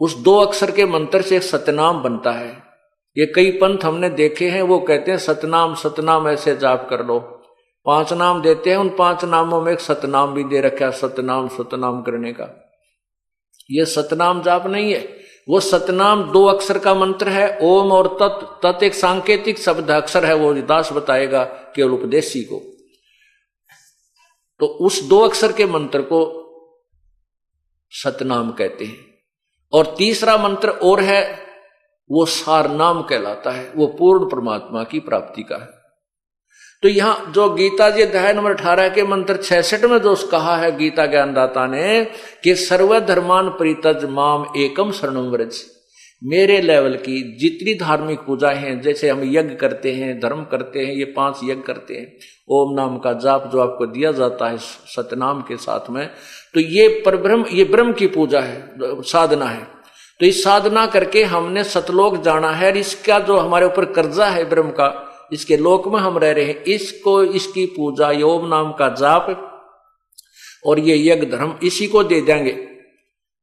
उस 2 अक्षर के मंत्र से एक सतनाम बनता है। ये कई पंथ हमने देखे हैं, वो कहते हैं सतनाम सतनाम ऐसे जाप कर लो, 5 नाम देते हैं, उन 5 नामों में एक सतनाम भी दे रखा है, सतनाम सतनाम करने का। ये सतनाम जाप नहीं है, वो सतनाम 2 अक्षर का मंत्र है, ओम और तत्। तत् एक सांकेतिक शब्द अक्षर है, वो दास बताएगा केवल उपदेशी को। तो उस 2 अक्षर के मंत्र को सतनाम कहते हैं। और तीसरा मंत्र और है, वो सारनाम कहलाता है, वो पूर्ण परमात्मा की प्राप्ति का है। तो यहां जो गीता जी अध्याय नंबर 18 के मंत्र 66 में जो कहा है गीता ज्ञानदाता ने कि सर्वधर्मान परित्यज माम एकम शरणम व्रज, मेरे लेवल की जितनी धार्मिक पूजाएं हैं, जैसे हम यज्ञ करते हैं, धर्म करते हैं, ये 5 यज्ञ करते हैं, ओम नाम का जाप जो आपको दिया जाता है सतनाम के साथ में, तो ये परब्रह्म, ये ब्रह्म की पूजा है, साधना है। तो इस साधना करके हमने सतलोक जाना है, और इसका जो हमारे ऊपर कर्जा है ब्रह्म का, इसके लोक में हम रह रहे हैं, इसको, इसकी पूजा, ओम नाम का जाप और ये यज्ञ धर्म इसी को दे देंगे।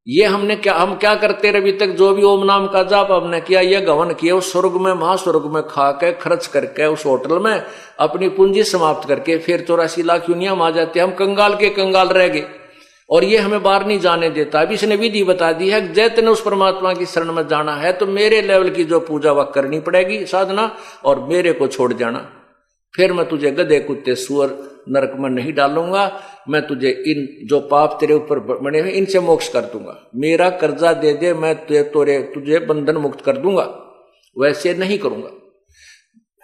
ये हम क्या करते रहे अभी तक, जो भी ओम नाम का जाप हमने किया, यह गवन किया, उस स्वर्ग में महास्वर्ग में खा के खर्च करके उस होटल में अपनी पूंजी समाप्त करके फिर 84 लाख यूनिया आ जाते, हम कंगाल के कंगाल रह गए और ये हमें बाहर नहीं जाने देता। अभी इसने विधि बता दी है, जैतने उस परमात्मा की शरण में जाना है तो मेरे लेवल की जो पूजा वह करनी पड़ेगी साधना, और मेरे को छोड़ जाना। फिर मैं तुझे गधे कुत्ते सुअर नरक में नहीं डालूंगा, मैं तुझे इन जो पाप तेरे ऊपर बने हुए इनसे मोक्ष कर दूंगा, मेरा कर्जा दे दे, मैं तुझे बंधन मुक्त कर दूंगा, वैसे नहीं करूंगा।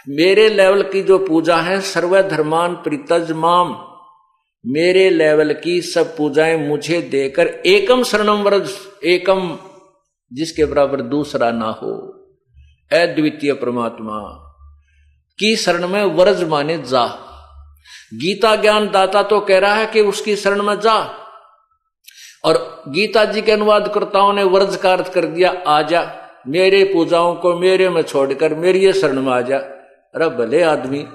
मेरे लेवल की जो पूजा है, सर्वधर्मान परित्यज माम, मेरे लेवल की सब पूजाएं मुझे देकर एकम शरणम व्रज, एकम जिसके बराबर दूसरा ना हो, अद्वितीय परमात्मा की शरण में व्रज माने जा। गीता ज्ञान दाता तो कह रहा है कि उसकी शरण में जा, और गीता जी के अनुवादकर्ताओं ने व्रज का अर्थ कर दिया आजा, मेरे पूजाओं को मेरे में छोड़कर मेरी शरण में आ जा। अरे भले आदमी,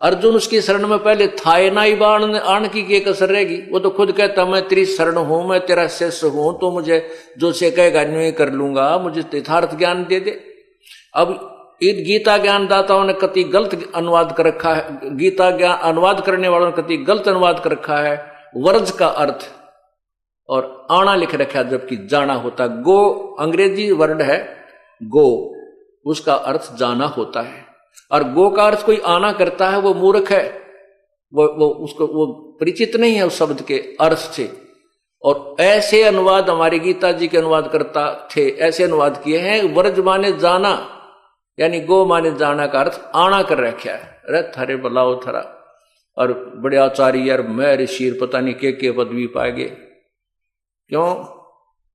अर्जुन उसकी शरण में पहले था ना ही, आण की कसर रहेगी। वो तो खुद कहता मैं तेरी शरण हूं, मैं तेरा शिष्य हूं, तो मुझे जो से कहेगा न्यू कर लूंगा, मुझे यथार्थ ज्ञान दे दे। अब इन गीता ज्ञान दाताओं ने कति गलत अनुवाद कर रखा है, गीता ज्ञान अनुवाद करने वालों ने कति गलत अनुवाद कर रखा है वर्ज का अर्थ, और आना लिख रखा है जबकि जाना होता। गो अंग्रेजी वर्ड है गो, उसका अर्थ जाना होता है, और गो का अर्थ कोई आना करता है वो मूर्ख है, वो परिचित नहीं है उस शब्द के अर्थ से। और ऐसे अनुवाद हमारे गीता जी के अनुवाद करता थे, ऐसे अनुवाद किए हैं, वर्ज माने जाना, यानी गो माने जाना का अर्थ आना कर रखा है। अरे थारे बलाओ थरा, और बड़े आचार्य यार मैं ऋषि पता नहीं के पदवी पाएगे, क्यों?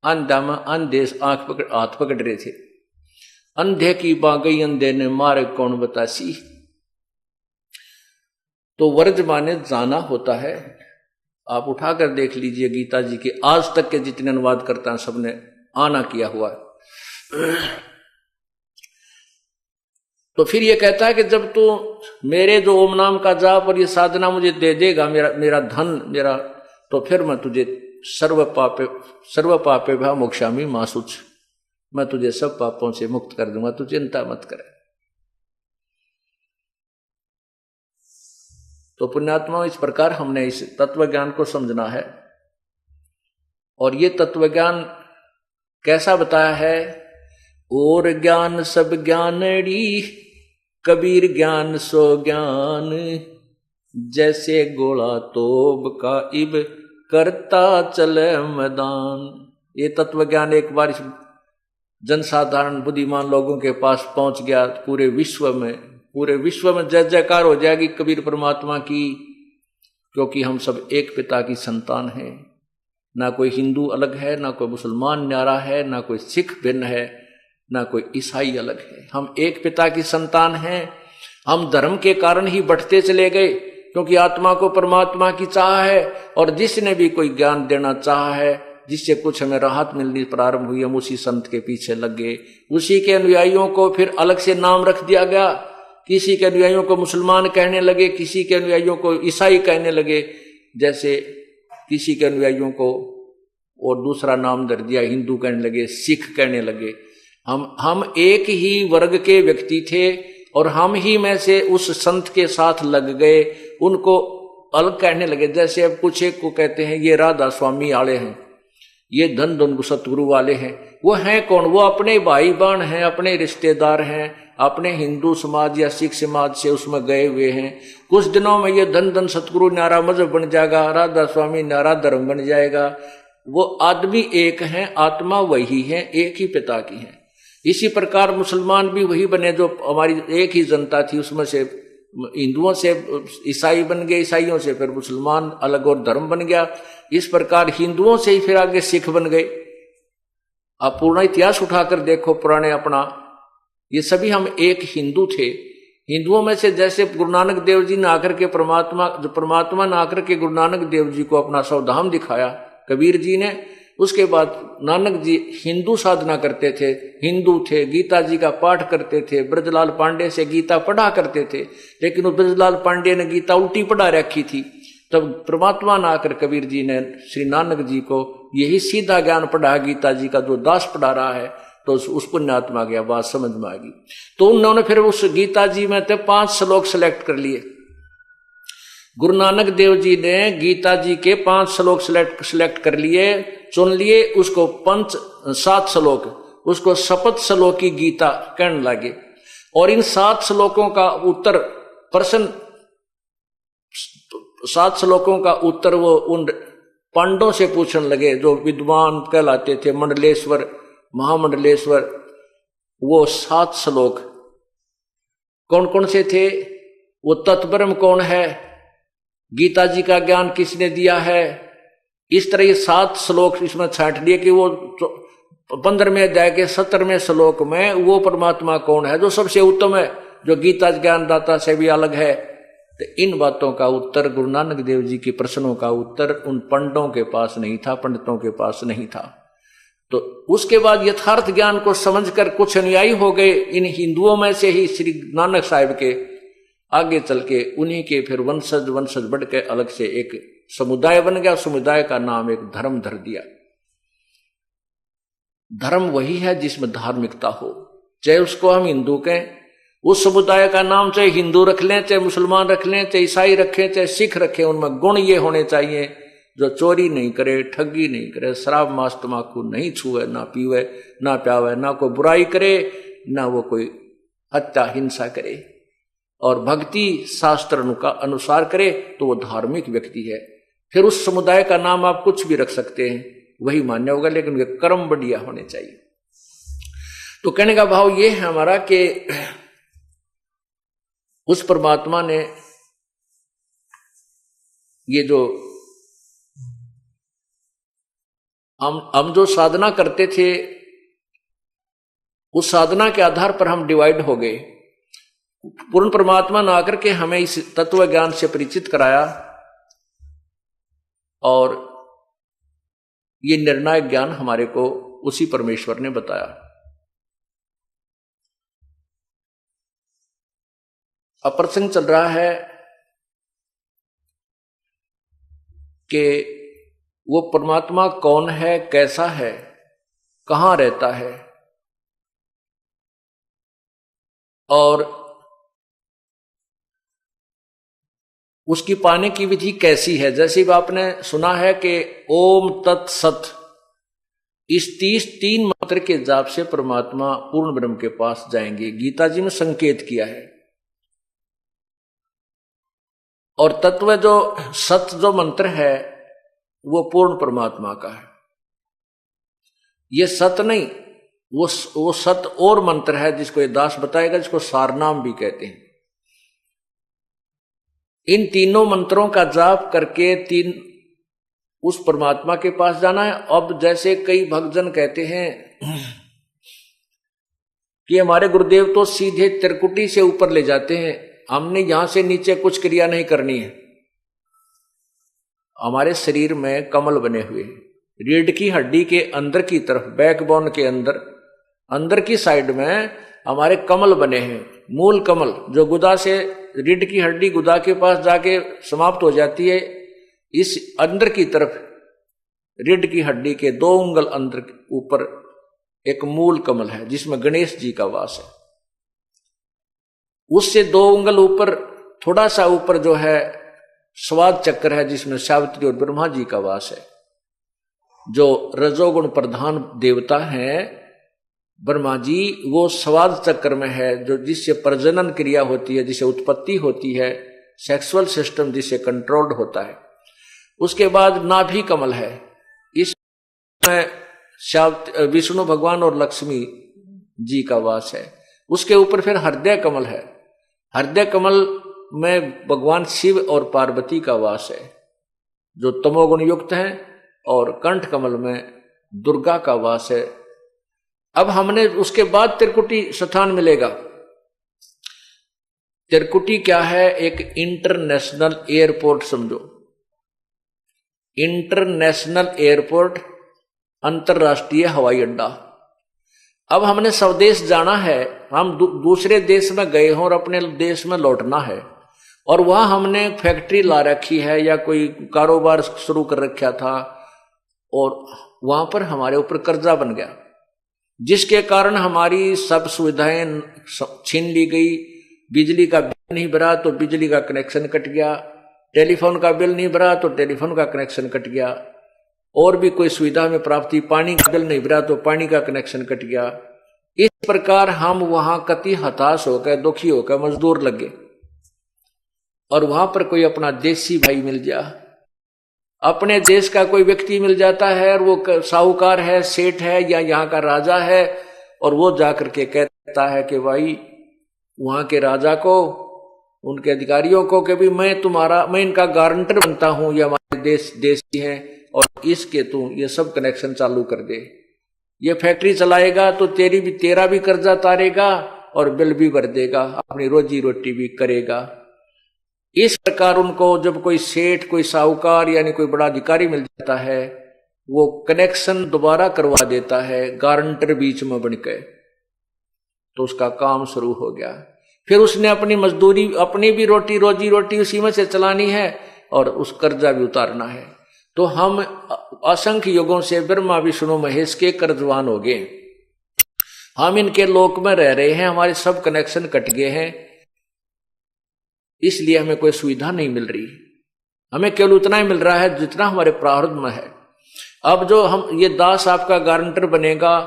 अंधा में अंधे हाथ पकड़ रहे थे, अंधे की बागई अंधे ने मारे कौन बतासी। तो वर्ज माने जाना होता है। आप उठाकर देख लीजिए गीता जी के आज तक के जितने अनुवाद करता है सबने आना किया हुआ है। तो फिर ये कहता है कि जब तू मेरे जो ओम नाम का जाप और ये साधना मुझे दे देगा, मेरा धन मेरा, तो फिर मैं तुझे सर्व पापे भा मोक्षामि मां शुच, मैं तुझे सब पापों से मुक्त कर दूंगा, तू चिंता मत करे। तो पुण्यात्मा, इस प्रकार हमने इस तत्व ज्ञान को समझना है। और ये तत्व ज्ञान कैसा बताया है? और ज्ञान सब ज्ञानड़ी, कबीर ज्ञान सो ज्ञान, जैसे गोला तोब का इब करता चले मैदान। ये तत्व ज्ञान एक बार इस जनसाधारण बुद्धिमान लोगों के पास पहुंच गया, पूरे विश्व में जय जयकार हो जाएगी कबीर परमात्मा की, क्योंकि हम सब एक पिता की संतान हैं। ना कोई हिंदू अलग है, ना कोई मुसलमान न्यारा है, ना कोई सिख भिन्न है, ना कोई ईसाई अलग है। हम एक पिता की संतान हैं। हम धर्म के कारण ही बढ़ते चले गए, क्योंकि आत्मा को परमात्मा की चाह है, और जिसने भी कोई ज्ञान देना चाहा है, जिससे कुछ हमें राहत मिलनी प्रारंभ हुई, हम उसी संत के पीछे लग गए। उसी के अनुयायियों को फिर अलग से नाम रख दिया गया। किसी के अनुयायियों को मुसलमान कहने लगे, किसी के अनुयायियों को ईसाई कहने लगे, जैसे किसी के अनुयायियों को और दूसरा नाम धर दिया, हिंदू कहने लगे, सिख कहने लगे। हम एक ही वर्ग के व्यक्ति थे, और हम ही में से उस संत के साथ लग गए, उनको अलग कहने लगे। जैसे अब कुछ एक को कहते हैं ये राधा स्वामी वाले हैं, ये धन धन सतगुरु वाले हैं। वो हैं कौन? वो अपने भाई बहन हैं, अपने रिश्तेदार हैं, अपने हिंदू समाज या सिख समाज से उसमें गए हुए हैं। कुछ दिनों में ये धन धन सतगुरु न्यारा मजहब बन जाएगा, राधा स्वामी न्यारा धर्म बन जाएगा। वो आदमी एक हैं, आत्मा वही है, एक ही पिता की है। इसी प्रकार मुसलमान भी वही बने जो हमारी एक ही जनता थी, उसमें से हिंदुओं से ईसाई बन गए, ईसाइयों से फिर मुसलमान अलग और धर्म बन गया। इस प्रकार हिंदुओं से ही फिर आगे सिख बन गए। आप पूर्ण इतिहास उठाकर देखो पुराने अपना, ये सभी हम एक हिंदू थे। हिंदुओं में से जैसे गुरु नानक देव जी ने आकर के परमात्मा ने आकर के गुरु नानक देव जी को अपना सौधाम दिखाया, कबीर जी ने। उसके बाद नानक जी हिंदू साधना करते थे, हिंदू थे, गीता जी का पाठ करते थे, ब्रजलाल पांडे से गीता पढ़ा करते थे। लेकिन वो ब्रजलाल पांडे ने गीता उल्टी पढ़ा रखी थी। तब परमात्मा ने आकर कबीर जी ने श्री नानक जी को यही सीधा ज्ञान पढ़ा, गीता जी का जो दास पढ़ा रहा है, तो उस पुण्यात्मा की बात समझ में आ गई। तो उन्होंने फिर उस गीता जी में 5 श्लोक सेलेक्ट कर लिए। गुरु नानक देव जी ने गीता जी के 5 श्लोक सिलेक्ट कर लिए, चुन लिए। उसको 7 श्लोक, उसको शपथ श्लोक की गीता कहने लगे। और इन 7 श्लोकों का उत्तर प्रश्न, 7 श्लोकों का उत्तर वो उन पांडवों से पूछने लगे जो विद्वान कहलाते थे, मंडलेश्वर, महामंडलेश्वर। वो 7 श्लोक कौन कौन से थे? वो तत्ब्रह्म कौन है, गीता जी का ज्ञान किसने दिया है, इस तरह ये 7 श्लोक इसमें छांट लिए कि वो 15वें अध्याय के 17वें श्लोक में वो परमात्मा कौन है जो सबसे उत्तम है, जो गीता ज्ञानदाता से भी अलग है। तो इन बातों का उत्तर, गुरु नानक देव जी के प्रश्नों का उत्तर उन पंडितों के पास नहीं था, पंडितों के पास नहीं था। तो उसके बाद यथार्थ ज्ञान को समझकर कुछ अनुयायी हो गए इन हिंदुओं में से ही श्री नानक साहिब के। आगे चल के उन्हीं के फिर वंशज बढ़ के अलग से एक समुदाय बन गया। समुदाय का नाम एक धर्म धर दिया। धर्म वही है जिसमें धार्मिकता हो, चाहे उसको हम हिंदू कहें, उस समुदाय का नाम चाहे हिंदू रख लें, चाहे मुसलमान रख लें, चाहे ईसाई रखें, चाहे सिख रखें, उनमें गुण ये होने चाहिए जो चोरी नहीं करे, ठगी नहीं करे, शराब मांस तमाकू नहीं छुए, ना पीवे, ना प्यावे, ना कोई बुराई करे, ना वो कोई हत्या हिंसा करे, और भक्ति शास्त्र का अनुसार करे, तो वो धार्मिक व्यक्ति है। फिर उस समुदाय का नाम आप कुछ भी रख सकते हैं, वही मान्य होगा, लेकिन उनके कर्म बढ़िया होने चाहिए। तो कहने का भाव ये है हमारा कि उस परमात्मा ने ये जो हम जो साधना करते थे, उस साधना के आधार पर हम डिवाइड हो गए। पूर्ण परमात्मा ने आकर के हमें इस तत्व ज्ञान से परिचित कराया, और ये निर्णायक ज्ञान हमारे को उसी परमेश्वर ने बताया। अब प्रसंग चल रहा है कि वो परमात्मा कौन है, कैसा है, कहां रहता है, और उसकी पाने की विधि कैसी है? जैसे आपने सुना है कि ओम तत्सत, इस 3 मंत्र के जाप से परमात्मा पूर्ण ब्रह्म के पास जाएंगे। गीता जी में संकेत किया है। और तत्व जो सत जो मंत्र है वो पूर्ण परमात्मा का है। ये सत नहीं, वो सत और मंत्र है जिसको ये दास बताएगा, जिसको सारनाम भी कहते हैं। इन तीनों मंत्रों का जाप करके उस परमात्मा के पास जाना है। अब जैसे कई भक्तजन कहते हैं कि हमारे गुरुदेव तो सीधे त्रिकुटी से ऊपर ले जाते हैं, हमने यहां से नीचे कुछ क्रिया नहीं करनी है। हमारे शरीर में कमल बने हुए हैं, रीढ़ की हड्डी के अंदर की तरफ, बैकबोन के अंदर की साइड में हमारे कमल बने हैं, मूल कमल, जो गुदा से रीढ़ की हड्डी गुदा के पास जाके समाप्त हो जाती है। इस अंदर की तरफ रीढ़ की हड्डी के 2 उंगल अंदर ऊपर एक मूल कमल है जिसमें गणेश जी का वास है। उससे 2 उंगल ऊपर, थोड़ा सा ऊपर जो है स्वाद चक्र है जिसमें सावित्री और ब्रह्मा जी का वास है। जो रजोगुण प्रधान देवता हैं ब्रह्मा जी, वो स्वाद चक्र में है, जो जिससे प्रजनन क्रिया होती है, जिससे उत्पत्ति होती है, सेक्सुअल सिस्टम जिससे कंट्रोल्ड होता है। उसके बाद नाभि कमल है, इसमें विष्णु भगवान और लक्ष्मी जी का वास है। उसके ऊपर फिर हृदय कमल है, हृदय कमल में भगवान शिव और पार्वती का वास है जो तमोगुण युक्त हैं, और कंठ कमल में दुर्गा का वास है। अब हमने उसके बाद त्रिकुटी स्थान मिलेगा। त्रिकुटी क्या है? एक इंटरनेशनल एयरपोर्ट समझो, इंटरनेशनल एयरपोर्ट, अंतरराष्ट्रीय हवाई अड्डा। अब हमने स्वदेश जाना है, हम दूसरे देश में गए हों और अपने देश में लौटना है, और वहां हमने फैक्ट्री ला रखी है या कोई कारोबार शुरू कर रखा था, और वहां पर हमारे ऊपर कर्जा बन गया, जिसके कारण हमारी सब सुविधाएं छीन ली गई। बिजली का बिल नहीं भरा तो बिजली का कनेक्शन कट गया, टेलीफोन का बिल नहीं भरा तो टेलीफोन का कनेक्शन कट गया, और भी कोई सुविधा में प्राप्ति, पानी का बिल नहीं भरा तो पानी का कनेक्शन कट गया। इस प्रकार हम वहां कति हताश होकर, दुखी होकर मजदूर लगे, और वहां पर कोई अपना देसी भाई मिल जा, अपने देश का कोई व्यक्ति मिल जाता है, और वो साहूकार है, सेठ है, या यहाँ का राजा है, और वो जाकर के कहता है कि भाई वहां के राजा को, उनके अधिकारियों को कि भी मैं इनका गारंटर बनता हूं, ये हमारे देशी हैं, और इसके तू ये सब कनेक्शन चालू कर दे, ये फैक्ट्री चलाएगा तो तेरा भी कर्जा तारेगा और बिल भी भर देगा, अपनी रोजी रोटी भी करेगा। इस प्रकार उनको जब कोई सेठ, कोई साहूकार यानी कोई बड़ा अधिकारी मिल जाता है, वो कनेक्शन दोबारा करवा देता है गारंटर बीच में बनकर, तो उसका काम शुरू हो गया। फिर उसने अपनी मजदूरी, अपनी भी रोजी रोटी उसी में से चलानी है, और उस कर्जा भी उतारना है। तो हम असंख्य युगों से ब्रह्मा विष्णु महेश के कर्जवान हो गए, हम इनके लोक में रह रहे हैं, हमारे सब कनेक्शन कट गए हैं, इसलिए हमें कोई सुविधा नहीं मिल रही। हमें केवल उतना ही मिल रहा है जितना हमारे प्रारब्ध में है। अब जो हम ये दास आपका गारंटर बनेगा,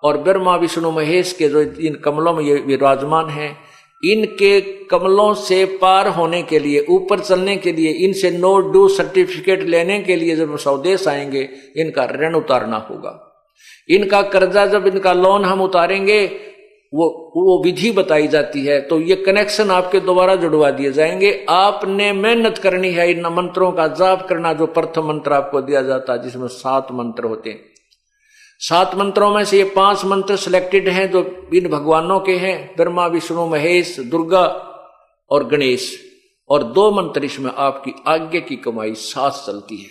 और ब्रह्मा विष्णु महेश के जो इन कमलों में ये विराजमान हैं, इनके कमलों से पार होने के लिए, ऊपर चलने के लिए, इनसे नो ड्यू सर्टिफिकेट लेने के लिए जब स्वदेश आएंगे, इनका ऋण उतारना होगा। इनका कर्जा, जब इनका लोन हम उतारेंगे, वो विधि बताई जाती है, तो ये कनेक्शन आपके दोबारा जुड़वा दिए जाएंगे। आपने मेहनत करनी है, इन मंत्रों का जाप करना, जो प्रथम मंत्र आपको दिया जाता है, जिसमें 7 मंत्र होते हैं। 7 मंत्रों में से ये 5 मंत्र सिलेक्टेड हैं जो इन भगवानों के हैं, ब्रह्मा विष्णु महेश, दुर्गा और गणेश, और 2 मंत्र इसमें आपकी आगे की कमाई साथ चलती है।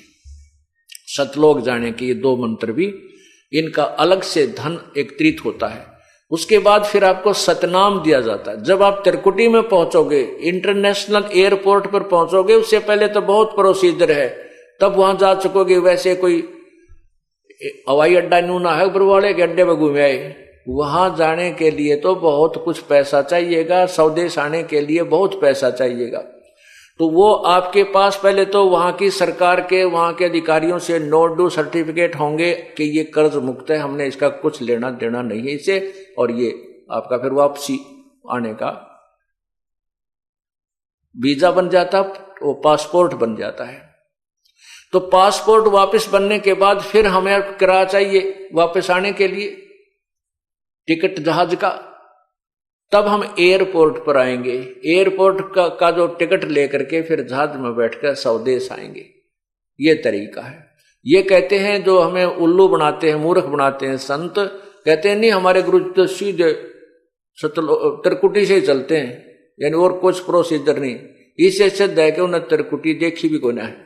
सतलोक जाने के ये 2 मंत्र भी, इनका अलग से धन एकत्रित होता है। उसके बाद फिर आपको सतनाम दिया जाता है। जब आप त्रिकुटी में पहुंचोगे, इंटरनेशनल एयरपोर्ट पर पहुंचोगे, उससे पहले तो बहुत प्रोसीजर है, तब वहां जा चुकोगे। वैसे कोई हवाई अड्डा न्यू ना है बरवाड़े के अड्डे में घूमे आए, वहां जाने के लिए तो बहुत कुछ पैसा चाहिएगा, स्वदेश आने के लिए बहुत पैसा चाहिएगा। तो वो आपके पास पहले तो वहां की सरकार के, वहां के अधिकारियों से नो ड्यू सर्टिफिकेट होंगे कि ये कर्ज मुक्त है, हमने इसका कुछ लेना देना नहीं है इसे, और ये आपका फिर वापसी आने का वीजा बन जाता, वो पासपोर्ट बन जाता है। तो पासपोर्ट वापस बनने के बाद फिर हमें किराया चाहिए वापस आने के लिए, टिकट जहाज का। तब हम एयरपोर्ट पर आएंगे, एयरपोर्ट का जो टिकट लेकर के फिर जहाज में बैठकर स्वदेश आएंगे। ये तरीका है। ये कहते हैं जो हमें उल्लू बनाते हैं, मूर्ख बनाते हैं संत, कहते हैं नहीं हमारे गुरु तो सीधे त्रिकुटी से ही चलते हैं, यानी और कुछ प्रोसीजर नहीं। इससे सिद्ध है कि उन्हें त्रिकुटी देखी भी कोई ना है।